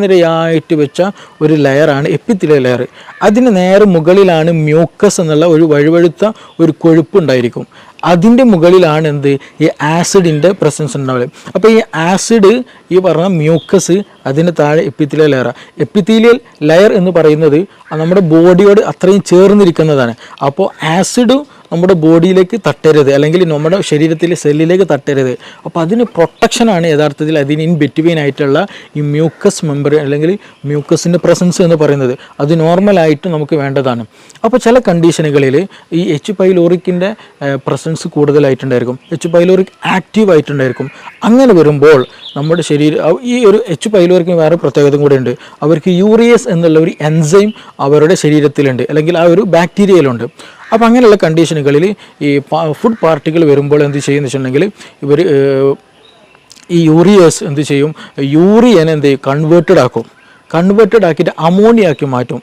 നിരയായിട്ട് വെച്ച ഒരു ലെയറാണ് എപ്പിത്തിലെ ലെയർ. അതിന് നേരെ മുകളിലാണ് മ്യൂക്കസ് എന്നുള്ള ഒരു വഴുവഴുത്ത ഒരു കൊഴുപ്പുണ്ടായിരിക്കും. അതിൻ്റെ മുകളിലാണ് എന്ത്, ഈ ആസിഡിൻ്റെ പ്രസൻസ് ഉണ്ടാവുക. അപ്പോൾ ഈ ആസിഡ്, ഈ പറഞ്ഞ മ്യൂക്കസ്, അതിന് താഴെ എപ്പിത്തീലിയൽ ലെയറാണ്. എപ്പിത്തീലിയൽ ലെയർ എന്ന് പറയുന്നത് നമ്മുടെ ബോഡിയോട് അത്രയും ചേർന്നിരിക്കുന്നതാണ്. അപ്പോൾ ആസിഡ് നമ്മുടെ ബോഡിയിലേക്ക് തട്ടരുത്, അല്ലെങ്കിൽ നമ്മുടെ ശരീരത്തിലെ സെല്ലിലേക്ക് തട്ടരുത്. അപ്പോൾ അതിന് പ്രൊട്ടക്ഷനാണ് യഥാർത്ഥത്തിൽ അതിന് ഇൻ ബിറ്റ്വീൻ ആയിട്ടുള്ള ഈ മ്യൂക്കസ് മെമ്പർ അല്ലെങ്കിൽ മ്യൂക്കസിൻ്റെ പ്രസൻസ് എന്ന് പറയുന്നത്. അത് നോർമലായിട്ട് നമുക്ക് വേണ്ടതാണ്. അപ്പോൾ ചില കണ്ടീഷനുകളിൽ ഈ എച്ച് പൈലോറിക്കിൻ്റെ പ്രസൻസ് കൂടുതലായിട്ടുണ്ടായിരിക്കും, എച്ച് പൈലോറിക് ആക്റ്റീവ് ആയിട്ടുണ്ടായിരിക്കും. അങ്ങനെ വരുമ്പോൾ നമ്മുടെ ശരീരം, ഈ ഒരു എച്ച് പൈലോറിക്കിന് വേറെ പ്രത്യേകത കൂടെ ഉണ്ട്, അവർക്ക് യൂറിയസ് എന്നുള്ള ഒരു എൻസൈം അവരുടെ ശരീരത്തിലുണ്ട്, അല്ലെങ്കിൽ ആ ഒരു ബാക്ടീരിയയിലുണ്ട്. അപ്പോൾ അങ്ങനെയുള്ള കണ്ടീഷനുകളിൽ ഈ ഫുഡ് പാർട്ടികൾ വരുമ്പോൾ എന്ത് ചെയ്യുമെന്ന് വെച്ചിട്ടുണ്ടെങ്കിൽ ഇവർ ഈ യൂറിയസ് എന്ത് ചെയ്യും, യൂറിയനെ എന്ത് ചെയ്യും, കൺവേർട്ടഡ് ആക്കിയിട്ട് അമോണിയാക്കി മാറ്റും.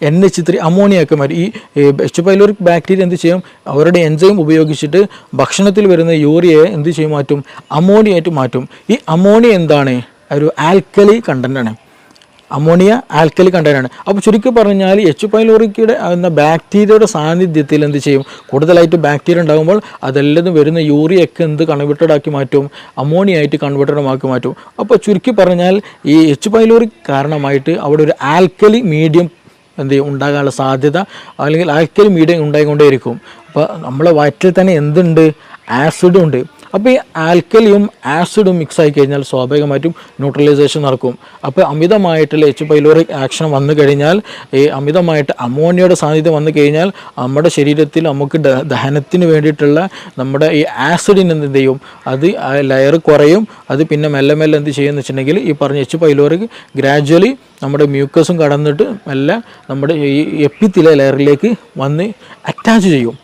NH3 അമോണിയാക്കി മാറ്റും. ഈ എച്ച് പൈലോറിക് ബാക്ടീരിയ എന്ത് ചെയ്യും, അവരുടെ എൻസൈം ഉപയോഗിച്ചിട്ട് ഭക്ഷണത്തിൽ വരുന്ന യൂറിയയെ എന്ത് ചെയ്യും, മാറ്റും, അമോണിയായിട്ട് മാറ്റും. ഈ അമോണിയ എന്താണ്, ഒരു ആൽക്കലി കണ്ടൻ്റാണ്. അമോണിയ ആൽക്കലി കണ്ടൻ്റാണ്. അപ്പോൾ ചുരുക്കി പറഞ്ഞാൽ എച്ച് പൈലോറിക്കയുടെ എന്ന ബാക്ടീരിയയുടെ സാന്നിധ്യത്തിൽ എന്ത് ചെയ്യും, കൂടുതലായിട്ട് ബാക്ടീരിയ ഉണ്ടാകുമ്പോൾ അതെല്ലാം വരുന്ന യൂറിയൊക്കെ എന്ത് കൺവേർട്ടഡ് ആക്കി മാറ്റും, അമോണിയായിട്ട് കൺവേർട്ടഡ് ആക്കി മാറ്റും. അപ്പോൾ ചുരുക്കി പറഞ്ഞാൽ ഈ എച്ച് പൈലോറിക് കാരണമായിട്ട് അവിടെ ഒരു ആൽക്കലി മീഡിയം എന്ത് ചെയ്യും, ഉണ്ടാകാനുള്ള സാധ്യത, അല്ലെങ്കിൽ ആൽക്കലി മീഡിയം ഉണ്ടായിക്കൊണ്ടേയിരിക്കും. അപ്പോൾ നമ്മളെ വയറ്റിൽ തന്നെ എന്തുണ്ട്, ആസിഡും ഉണ്ട്. അപ്പോൾ ഈ ആൽക്കലിയും ആസിഡും മിക്സ് ആയി കഴിഞ്ഞാൽ സ്വാഭാവികമായിട്ടും ന്യൂട്രലൈസേഷൻ നടക്കും. അപ്പോൾ അമിതമായിട്ടുള്ള എച്ച് പൈലോറിക് ആക്ഷൻ വന്നു കഴിഞ്ഞാൽ, ഈ അമിതമായിട്ട് അമോണിയയുടെ സാന്നിധ്യം വന്നു കഴിഞ്ഞാൽ നമ്മുടെ ശരീരത്തിൽ നമുക്ക് ദഹനത്തിന് വേണ്ടിയിട്ടുള്ള നമ്മുടെ ഈ ആസിഡിന് എന്ത് ചെയ്യും, അത് ലെയർ കുറയും. അത് പിന്നെ മെല്ലെ മെല്ലെ എന്ത് ചെയ്യുമെന്ന് വെച്ചിട്ടുണ്ടെങ്കിൽ ഈ പറഞ്ഞ എച്ച് പൈലോറിക് ഗ്രാജ്വലി നമ്മുടെ മ്യൂക്കസും കടന്നിട്ട് മെല്ലെ നമ്മുടെ ഈ എപ്പിത്തീലിയൽ ലെയറിലേക്ക് വന്ന് അറ്റാച്ച് ചെയ്യും.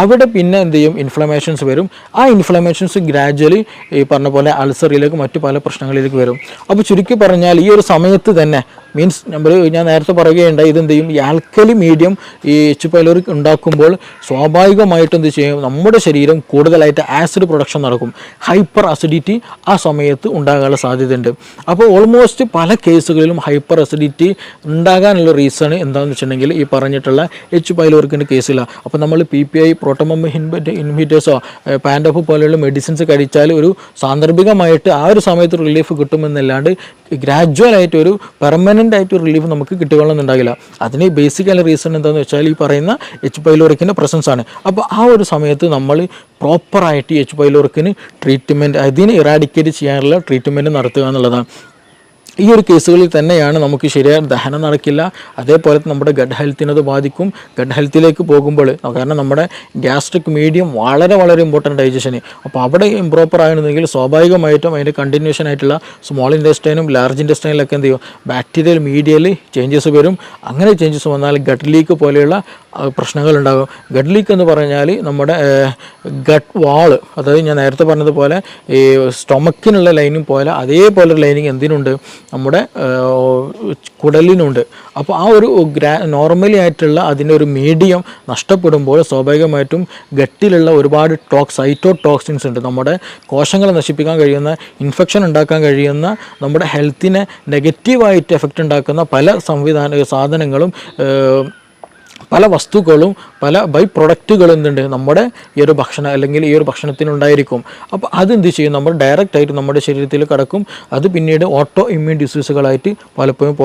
അവിടെ പിന്നെ എന്ത് ചെയ്യും, ഇൻഫ്ലമേഷൻസ് വരും. ആ ഇൻഫ്ലമേഷൻസ് ഗ്രാജ്വലി ഈ പറഞ്ഞ പോലെ അൾസറിലേക്ക് മറ്റു പല പ്രശ്നങ്ങളിലേക്ക് വരും. അപ്പോൾ ചുരുക്കി പറഞ്ഞാൽ ഈ ഒരു സമയത്ത് തന്നെ മീൻസ് ഞാൻ നേരത്തെ പറയുകയുണ്ടായി, ഇതെന്ത് ചെയ്യും, ഈ ആൽക്കലി മീഡിയം ഈ എച്ച് പൈലോറി ഉണ്ടാക്കുമ്പോൾ സ്വാഭാവികമായിട്ട് എന്ത് ചെയ്യും, നമ്മുടെ ശരീരം കൂടുതലായിട്ട് ആസിഡ് പ്രൊഡക്ഷൻ നടക്കും. ഹൈപ്പർ അസിഡിറ്റി ആ സമയത്ത് ഉണ്ടാകാനുള്ള സാധ്യതയുണ്ട്. അപ്പോൾ ഓൾമോസ്റ്റ് പല കേസുകളിലും ഹൈപ്പർ അസിഡിറ്റി ഉണ്ടാകാനുള്ള റീസൺ എന്താണെന്ന് വെച്ചിട്ടുണ്ടെങ്കിൽ ഈ പറഞ്ഞിട്ടുള്ള എച്ച് പൈലോറിക്കിൻ്റെ കേസിലാണ്. അപ്പോൾ നമ്മൾ PPI, പ്രോട്ടോമം ഇൻഹിബിറ്റേഴ്സോ പാൻഡോഫ് പോലെയുള്ള മെഡിസിൻസ് കഴിച്ചാൽ ഒരു സാന്ദർഭികമായിട്ട് ആ ഒരു സമയത്ത് റിലീഫ് കിട്ടുമെന്നല്ലാണ്ട് ഗ്രാജുവലായിട്ട് ഒരു പെർമനൻ്റ് ആയിട്ട് ഒരു റിലീഫ് നമുക്ക് കിട്ടുകയെന്നുണ്ടാകില്ല. അതിന് ബേസിക്കലി റീസൺ എന്താണെന്ന് വെച്ചാൽ ഈ പറയുന്ന എച്ച് പൈലോറിക്കിൻ്റെ പ്രസൻസ് ആണ്. അപ്പോൾ ആ ഒരു സമയത്ത് നമ്മൾ പ്രോപ്പറായിട്ട് എച്ച് പൈലോറിക്കിന് ട്രീറ്റ്മെൻറ്റ്, അതിന് ഇറാഡിക്കേറ്റ് ചെയ്യാനുള്ള ട്രീറ്റ്മെൻറ്റ് നടത്തുക എന്നുള്ളതാണ്. ഈ ഒരു കേസുകളിൽ തന്നെയാണ് നമുക്ക് ശരിയായ ദഹനം നടക്കില്ല, അതേപോലെ നമ്മുടെ ഗഡ് ഹെൽത്തിനത് ബാധിക്കും. ഗഡ് ഹെൽത്തിലേക്ക് പോകുമ്പോൾ, കാരണം നമ്മുടെ ഗ്യാസ്ട്രിക് മീഡിയം വളരെ വളരെ ഇമ്പോർട്ടൻ്റ് ഡൈജഷന്. അപ്പോൾ അവിടെ ഇംപ്രോപ്പർ ആയിരുന്നെങ്കിൽ സ്വാഭാവികമായിട്ടും അതിൻ്റെ കണ്ടിന്യൂഷൻ ആയിട്ടുള്ള സ്മോൾ ഇൻറ്റെസ്റ്റൈനും ലാർജ് ഇൻറ്റെസ്റ്റൈനിലൊക്കെ എന്ത് ചെയ്യും, ബാക്ടീരിയൽ മീഡിയയിൽ ചേഞ്ചസ് വരും. അങ്ങനെ ചേഞ്ചസ് വന്നാൽ ഗട്ട് ലീക്ക് പോലെയുള്ള പ്രശ്നങ്ങളുണ്ടാകും. ഗട്ട് ലീക്ക് എന്ന് പറഞ്ഞാൽ നമ്മുടെ ഗട്ട് വാള്, അതായത് ഞാൻ നേരത്തെ പറഞ്ഞതുപോലെ ഈ സ്റ്റൊമക്കിനുള്ള ലൈനിങ് പോലെ അതേപോലെ ഒരു ലൈനിങ് എന്തിനുണ്ട്, നമ്മുടെ കുടലിനുണ്ട്. അപ്പോൾ ആ ഒരു നോർമലി ആയിട്ടുള്ള അതിൻ്റെ ഒരു മീഡിയം നഷ്ടപ്പെടുമ്പോൾ സ്വാഭാവികമായിട്ടും ഗട്ടിലുള്ള ഒരുപാട് സൈറ്റോടോക്സിൻസ് ഉണ്ട്, നമ്മുടെ കോശങ്ങളെ നശിപ്പിക്കാൻ കഴിയുന്ന, ഇൻഫെക്ഷൻ ഉണ്ടാക്കാൻ കഴിയുന്ന, നമ്മുടെ ഹെൽത്തിനെ നെഗറ്റീവായിട്ട് എഫക്റ്റ് ഉണ്ടാക്കുന്ന പല സാധനങ്ങളും, പല വസ്തുക്കളും, പല ബൈ പ്രൊഡക്റ്റുകളും എന്തുണ്ട് നമ്മുടെ ഈ ഒരു ഭക്ഷണം അല്ലെങ്കിൽ ഈ ഒരു ഭക്ഷണത്തിനുണ്ടായിരിക്കും. അപ്പോൾ അതെന്ത് ചെയ്യും, നമ്മൾ ഡയറക്റ്റായിട്ട് നമ്മുടെ ശരീരത്തിൽ കടക്കും. അത് പിന്നീട് ഓട്ടോ ഇമ്മ്യൂൺ ഡിസീസുകളായിട്ട് പലപ്പോഴും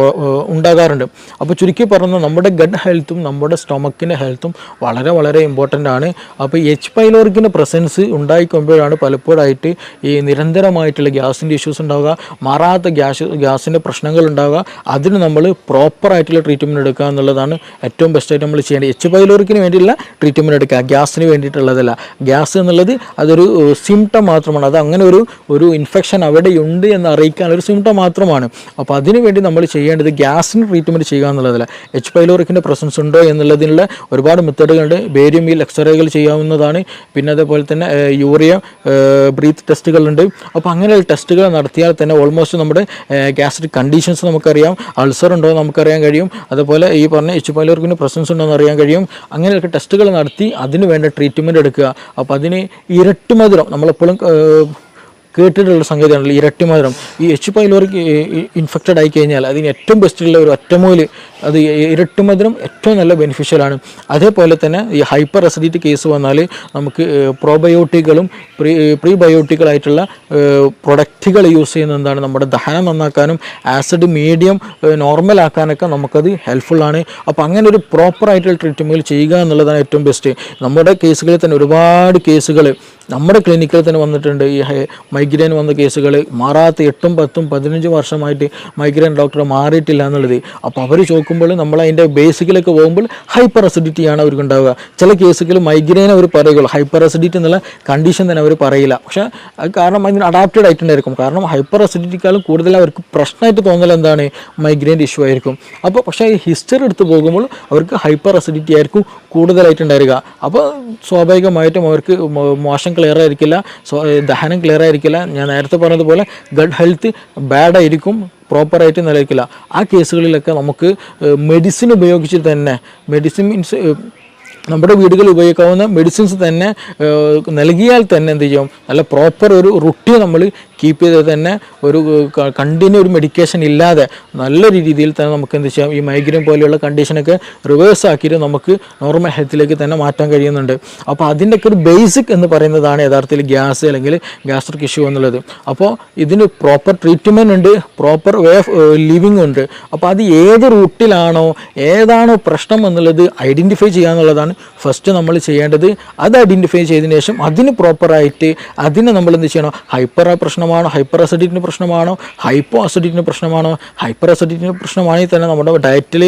ഉണ്ടാകാറുണ്ട്. അപ്പോൾ ചുരുക്കി പറഞ്ഞാൽ നമ്മുടെ ഗഡ് ഹെൽത്തും നമ്മുടെ സ്റ്റൊമക്കിൻ്റെ ഹെൽത്തും വളരെ വളരെ ഇമ്പോർട്ടൻ്റ് ആണ്. അപ്പോൾ എച്ച് പൈലോറിക്കിൻ്റെ പ്രസൻസ് ഉണ്ടായിക്കൊമ്പോഴാണ് പലപ്പോഴായിട്ട് ഈ നിരന്തരമായിട്ടുള്ള ഗ്യാസിൻ്റെ ഇഷ്യൂസ് ഉണ്ടാവുക, മാറാത്ത ഗ്യാസിൻ്റെ പ്രശ്നങ്ങൾ ഉണ്ടാവുക. അതിന് നമ്മൾ പ്രോപ്പറായിട്ടുള്ള ട്രീറ്റ്മെൻറ്റ് എടുക്കുക എന്നുള്ളതാണ് ഏറ്റവും ബെസ്റ്റായിട്ട് നമ്മൾ ചെയ്യേണ്ടത്. എച്ച് പൈലോറിക്കിന് വേണ്ടിയുള്ള ട്രീറ്റ്മെൻറ്റ് എടുക്കുക, ഗ്യാസിന് വേണ്ടിയിട്ടുള്ളതല്ല. ഗ്യാസ് എന്നുള്ളത് അതൊരു സിംറ്റം മാത്രമാണ്. അത് അങ്ങനെ ഒരു ഇൻഫെക്ഷൻ അവിടെയുണ്ട് എന്ന് അറിയിക്കാനൊരു സിംറ്റം മാത്രമാണ്. അപ്പോൾ അതിനു വേണ്ടി നമ്മൾ ചെയ്യേണ്ടത് ഗ്യാസിന് ട്രീറ്റ്മെൻറ്റ് ചെയ്യുക എന്നുള്ളതല്ല. എച്ച് പൈലോറിക്കിൻ്റെ പ്രസൻസ് ഉണ്ടോ എന്നുള്ളതിനുള്ള ഒരുപാട് മെത്തേഡുകളുണ്ട്. ബേരിയം വീൽ എക്സ്റേകൾ ചെയ്യാവുന്നതാണ്. പിന്നെ അതേപോലെ തന്നെ യൂറിയ ബ്രീത്ത് ടെസ്റ്റുകളുണ്ട്. അപ്പോൾ അങ്ങനെയുള്ള ടെസ്റ്റുകൾ നടത്തിയാൽ തന്നെ ഓൾമോസ്റ്റ് നമ്മുടെ ഗ്യാസ്ട്രിക് കണ്ടീഷൻസ് നമുക്കറിയാം, അൾസർ ഉണ്ടോ നമുക്കറിയാൻ കഴിയും, അതുപോലെ ഈ പറഞ്ഞ എച്ച് പൈലോറിക്കിൻ്റെ പ്രസൻസ് ഉണ്ടോ എന്ന് അറിയാൻ കഴിയും. അങ്ങനെയൊക്കെ ടെസ്റ്റുകൾ നടത്തി അതിന് വേണ്ട ട്രീറ്റ്മെൻറ്റ് എടുക്കുക. അപ്പോൾ അതിന് ഇരട്ടി മധുരം, നമ്മളെപ്പോഴും കേട്ടിട്ടുള്ള സംഗതിയാണല്ലോ ഇരട്ടി മധുരം. ഈ എച്ച് പൈലോറിക്ക് ഇൻഫെക്റ്റഡ് ആയി കഴിഞ്ഞാൽ അതിന് ഏറ്റവും ബെസ്റ്റുള്ള ഒരു ഒറ്റമൂല്, അത് ഇരട്ടി മധുരം ഏറ്റവും നല്ല ബെനിഫിഷ്യലാണ്. അതേപോലെ തന്നെ ഈ ഹൈപ്പർ അസിഡിറ്റി കേസ് വന്നാൽ നമുക്ക് പ്രോബയോട്ടിക്കുകളും പ്രീബയോട്ടിക്കലായിട്ടുള്ള പ്രൊഡക്റ്റുകൾ യൂസ് ചെയ്യുന്ന എന്താണ്, നമ്മുടെ ദഹനം നന്നാക്കാനും ആസിഡ് മീഡിയം നോർമലാക്കാനൊക്കെ നമുക്കത് ഹെൽപ്ഫുള്ളാണ്. അപ്പോൾ അങ്ങനെ ഒരു പ്രോപ്പറായിട്ടുള്ള ട്രീറ്റ്മെൻറ്റ് ചെയ്യുക എന്നുള്ളതാണ് ഏറ്റവും ബെസ്റ്റ്. നമ്മുടെ കേസുകളിൽ തന്നെ ഒരുപാട് കേസുകൾ നമ്മുടെ ക്ലിനിക്കിൽ തന്നെ വന്നിട്ടുണ്ട്. ഈ മൈഗ്രെയിൻ വന്ന കേസുകൾ മാറാത്ത 8, 10, 15 വർഷമായിട്ട് മൈഗ്രെയിൻ ഡോക്ടറെ മാറിയിട്ടില്ല എന്നുള്ളത്. അപ്പോൾ അവർ ചോദിക്കുമ്പോൾ നമ്മൾ അതിൻ്റെ ബേസിക്കിലൊക്കെ പോകുമ്പോൾ ഹൈപ്പർ അസിഡിറ്റിയാണ് അവർക്ക് ഉണ്ടാവുക. ചില കേസുകൾ മൈഗ്രെയിൻ അവർ പറയുള്ളൂ, ഹൈപ്പർ അസിഡിറ്റി എന്നുള്ള കണ്ടീഷൻ തന്നെ അവർ പറയില്ല. പക്ഷേ അത് കാരണം അതിന് അഡാപ്റ്റഡ് ആയിട്ടുണ്ടായിരിക്കും. കാരണം ഹൈപ്പർ അസിഡിറ്റിക്കാളും കൂടുതൽ അവർക്ക് പ്രശ്നമായിട്ട് തോന്നൽ എന്താണ്, മൈഗ്രെയിൻ ഇഷ്യൂ ആയിരിക്കും. അപ്പോൾ പക്ഷേ ഈ ഹിസ്റ്ററി എടുത്ത് പോകുമ്പോൾ അവർക്ക് ഹൈപ്പർ അസിഡിറ്റി ആയിരിക്കും കൂടുതലായിട്ടുണ്ടായിരിക. അപ്പോൾ സ്വാഭാവികമായിട്ടും അവർക്ക് മോശം ക്ലിയർ ആയിരിക്കില്ല, ദഹനം ക്ലിയർ ആയിരിക്കില്ല. ഞാൻ നേരത്തെ പറഞ്ഞതുപോലെ ഗഡ് ഹെൽത്ത് ബാഡായിരിക്കും, പ്രോപ്പറായിട്ട് നിലനിൽക്കില്ല. ആ കേസുകളിലൊക്കെ നമുക്ക് മെഡിസിൻ ഉപയോഗിച്ച് തന്നെ, മെഡിസിൻ മീൻസ് നമ്മുടെ വീടുകളിൽ ഉപയോഗിക്കാവുന്ന മെഡിസിൻസ് തന്നെ നൽകിയാൽ തന്നെ എന്ത് ചെയ്യും, നല്ല പ്രോപ്പർ ഒരു റുട്ടീൻ നമ്മൾ കീപ്പ് ചെയ്ത് തന്നെ ഒരു കണ്ടിന്യൂ ഒരു മെഡിക്കേഷൻ ഇല്ലാതെ നല്ലൊരു രീതിയിൽ തന്നെ നമുക്ക് എന്ത് ചെയ്യാം, ഈ മൈഗ്രെയിൻ പോലെയുള്ള കണ്ടീഷനൊക്കെ റിവേഴ്സ് ആക്കിയിട്ട് നമുക്ക് നോർമൽ ഹെൽത്തിലേക്ക് തന്നെ മാറ്റാൻ കഴിയുന്നുണ്ട്. അപ്പോൾ അതിൻ്റെയൊക്കെ ഒരു ബേസിക് എന്ന് പറയുന്നതാണ് യഥാർത്ഥത്തിൽ ഗ്യാസ് അല്ലെങ്കിൽ ഗ്യാസ്ട്രിക് ഇഷ്യൂ എന്നുള്ളത്. അപ്പോൾ ഇതിന് പ്രോപ്പർ ട്രീറ്റ്മെൻറ്റ് ഉണ്ട്, പ്രോപ്പർ വേ ഓഫ് ലിവിങ് ഉണ്ട്. അപ്പോൾ അത് ഏത് റൂട്ടിലാണോ ഏതാണോ പ്രശ്നം എന്നുള്ളത് ഐഡൻറ്റിഫൈ ചെയ്യുക എന്നുള്ളതാണ് ഫസ്റ്റ് നമ്മൾ ചെയ്യേണ്ടത്. അത് ഐഡൻറ്റിഫൈ ചെയ്തതിന് ശേഷം അതിന് പ്രോപ്പറായിട്ട് അതിനെ നമ്മൾ എന്ത് ചെയ്യണം, ഹൈപ്പർ അസിഡിറ്റിൻ്റെ പ്രശ്നമാണോ, ഹൈപ്പോ അസിഡിറ്റിൻ്റെ പ്രശ്നമാണോ. ഹൈപ്പർ അസിഡിറ്റിൻ്റെ പ്രശ്നമാണെങ്കിൽ തന്നെ നമ്മുടെ ഡയറ്റിൽ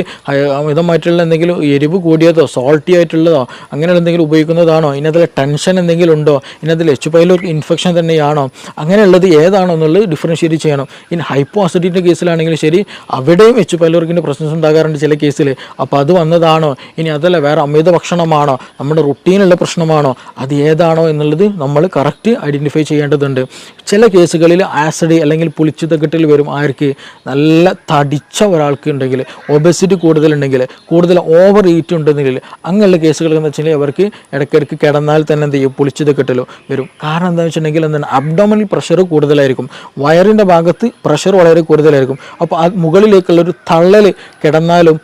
അമിതമായിട്ടുള്ള എന്തെങ്കിലും എരിവ് കൂടിയതോ സോൾട്ടി ആയിട്ടുള്ളതോ അങ്ങനെയുള്ള എന്തെങ്കിലും ഉപയോഗിക്കുന്നതാണോ, ഇന്നതിൽ ടെൻഷൻ എന്തെങ്കിലും ഉണ്ടോ, ഇന്നതിൽ എച്ച് പൈലോറിക് ഇൻഫെക്ഷൻ തന്നെയാണോ, അങ്ങനെയുള്ളത് ഏതാണോ എന്നുള്ളത് ഡിഫറൻഷ്യേറ്റ് ചെയ്യണം. ഇനി ഹൈപ്പോ അസിഡിറ്റിൻ്റെ കേസിലാണെങ്കിലും ശരി, അവിടെയും എച്ച് പൈലോറിക്കിൻ്റെ പ്രശ്നം ഉണ്ടാകാറുണ്ട് ചില കേസിൽ. അപ്പോൾ അത് വന്നതാണോ, ഇനി അതല്ല വേറെ അമിത ഭക്ഷണമാണോ, നമ്മുടെ റുട്ടീനുള്ള പ്രശ്നമാണോ, അത് ഏതാണോ എന്നുള്ളത് നമ്മൾ കറക്റ്റ് ഐഡൻറ്റിഫൈ ചെയ്യേണ്ടതുണ്ട്. ചില കേസുകൾ കേസുകളിൽ ആസിഡ് അല്ലെങ്കിൽ പുളിച്ചുതക്കെട്ടിൽ വരും. ആർക്ക്? നല്ല തടിച്ച ഒരാൾക്ക് ഉണ്ടെങ്കിൽ, ഒബസിറ്റി കൂടുതലുണ്ടെങ്കിൽ, കൂടുതൽ ഓവർ ഈറ്റ് ഉണ്ടെങ്കിൽ, അങ്ങനെയുള്ള കേസുകൾ എന്ന് വെച്ചാൽ അവർക്ക് ഇടയ്ക്കിടയ്ക്ക് കിടന്നാൽ തന്നെ എന്ത് ചെയ്യും? പുളിച്ചുതക്കെട്ടലോ വരും. കാരണം എന്താണെന്ന് വെച്ചിട്ടുണ്ടെങ്കിൽ എന്താണ്? അബ്ഡോമിനൽ പ്രഷർ കൂടുതലായിരിക്കും, വയറിൻ്റെ ഭാഗത്ത് പ്രഷർ വളരെ കൂടുതലായിരിക്കും. അപ്പോൾ മുകളിലേക്കുള്ളൊരു തള്ളൽ കിടന്നാലും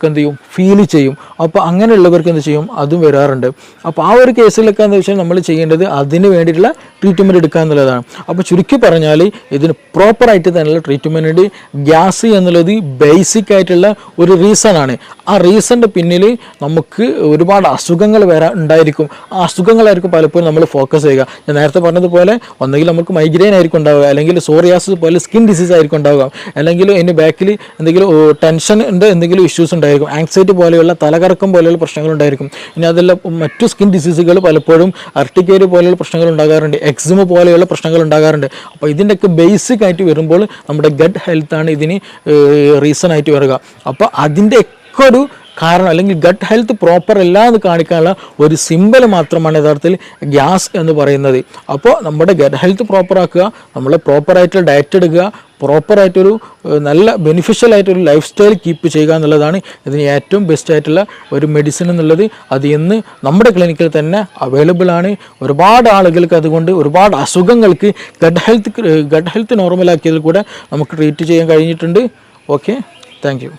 എന്ത് ചെയ്യും? ഫീൽ ചെയ്യും. അപ്പോൾ അങ്ങനെയുള്ളവർക്ക് എന്ത് ചെയ്യും? അതും വരാറുണ്ട്. അപ്പോൾ ആ ഒരു കേസിലൊക്കെ എന്താ വെച്ചാൽ നമ്മൾ ചെയ്യേണ്ടത് അതിന് വേണ്ടിയിട്ടുള്ള ട്രീറ്റ്മെൻറ്റ് എടുക്കുക എന്നുള്ളതാണ്. അപ്പോൾ ചുരുക്കി പറഞ്ഞാൽ ഇതിന് പ്രോപ്പറായിട്ട് തന്നെയുള്ള ട്രീറ്റ്മെൻറ്റ്, ഗ്യാസ് എന്നുള്ളത് ബേസിക് ആയിട്ടുള്ള ഒരു റീസണാണ്. ആ റീസണിൻ്റെ പിന്നിൽ നമുക്ക് ഒരുപാട് അസുഖങ്ങൾ ഉണ്ടായിരിക്കും. ആ അസുഖങ്ങളായിരിക്കും പലപ്പോഴും നമ്മൾ ഫോക്കസ് ചെയ്യുക. ഞാൻ നേരത്തെ പറഞ്ഞതുപോലെ ഒന്നെങ്കിൽ നമുക്ക് മൈഗ്രെയിൻ ആയിരിക്കും ഉണ്ടാവുക, അല്ലെങ്കിൽ സോറിയാസിസ് പോലെ സ്കിൻ ഡിസീസ് ആയിരിക്കും ഉണ്ടാവുക, അല്ലെങ്കിൽ ഇതിൻ്റെ ബാക്കിൽ എന്തെങ്കിലും ടെൻഷൻ്റെ എന്തെങ്കിലും ഇഷ്യൂസ് ഉണ്ടായിരിക്കും, ആങ്സൈറ്റി പോലെയുള്ള തലകറക്കം പോലെയുള്ള പ്രശ്നങ്ങൾ ഉണ്ടായിരിക്കും. ഇനി അതെല്ലാം മറ്റു സ്കിൻ ഡിസീസുകൾ പലപ്പോഴും അർട്ടിക്കേരി പോലെയുള്ള പ്രശ്നങ്ങൾ ഉണ്ടാകാറുണ്ട്, എക്സിമ പോലെയുള്ള പ്രശ്നങ്ങൾ ഉണ്ടാകാറുണ്ട്. അപ്പോൾ ഇതിൻ്റെയൊക്കെ ബേസിക് ആയിട്ട് വരുമ്പോൾ നമ്മുടെ ഗട്ട് ഹെൽത്താണ് ഇതിന് റീസൺ ആയിട്ട് വരിക. അപ്പോൾ അതിൻ്റെ ഒക്കെ ഒരു കാരണം, അല്ലെങ്കിൽ ഗട്ട് ഹെൽത്ത് പ്രോപ്പർ അല്ല എന്ന് കാണിക്കാനുള്ള ഒരു സിമ്പൽ മാത്രമാണ് യഥാർത്ഥത്തിൽ ഗ്യാസ് എന്ന് പറയുന്നത്. അപ്പോൾ നമ്മുടെ ഗട്ട് ഹെൽത്ത് പ്രോപ്പറാക്കുക, നമ്മൾ പ്രോപ്പറായിട്ടുള്ള ഡയറ്റ് എടുക്കുക, പ്രോപ്പറായിട്ടൊരു നല്ല ബെനിഫിഷ്യൽ ആയിട്ടൊരു ലൈഫ് സ്റ്റൈൽ കീപ്പ് ചെയ്യുക എന്നുള്ളതാണ് ഇതിന് ഏറ്റവും ബെസ്റ്റ് ആയിട്ടുള്ള ഒരു മെഡിസിൻ എന്നുള്ളത്. അത് ഇന്ന് നമ്മുടെ ക്ലിനിക്കിൽ തന്നെ അവൈലബിൾ ആണ്. ഒരുപാട് ആളുകൾക്ക് അതുകൊണ്ട് ഒരുപാട് അസുഖങ്ങൾക്ക് ഗട്ട് ഹെൽത്ത് നോർമലാക്കിയതിൽ കൂടെ നമുക്ക് ട്രീറ്റ് ചെയ്യാൻ കഴിഞ്ഞിട്ടുണ്ട്. Okay, thank you.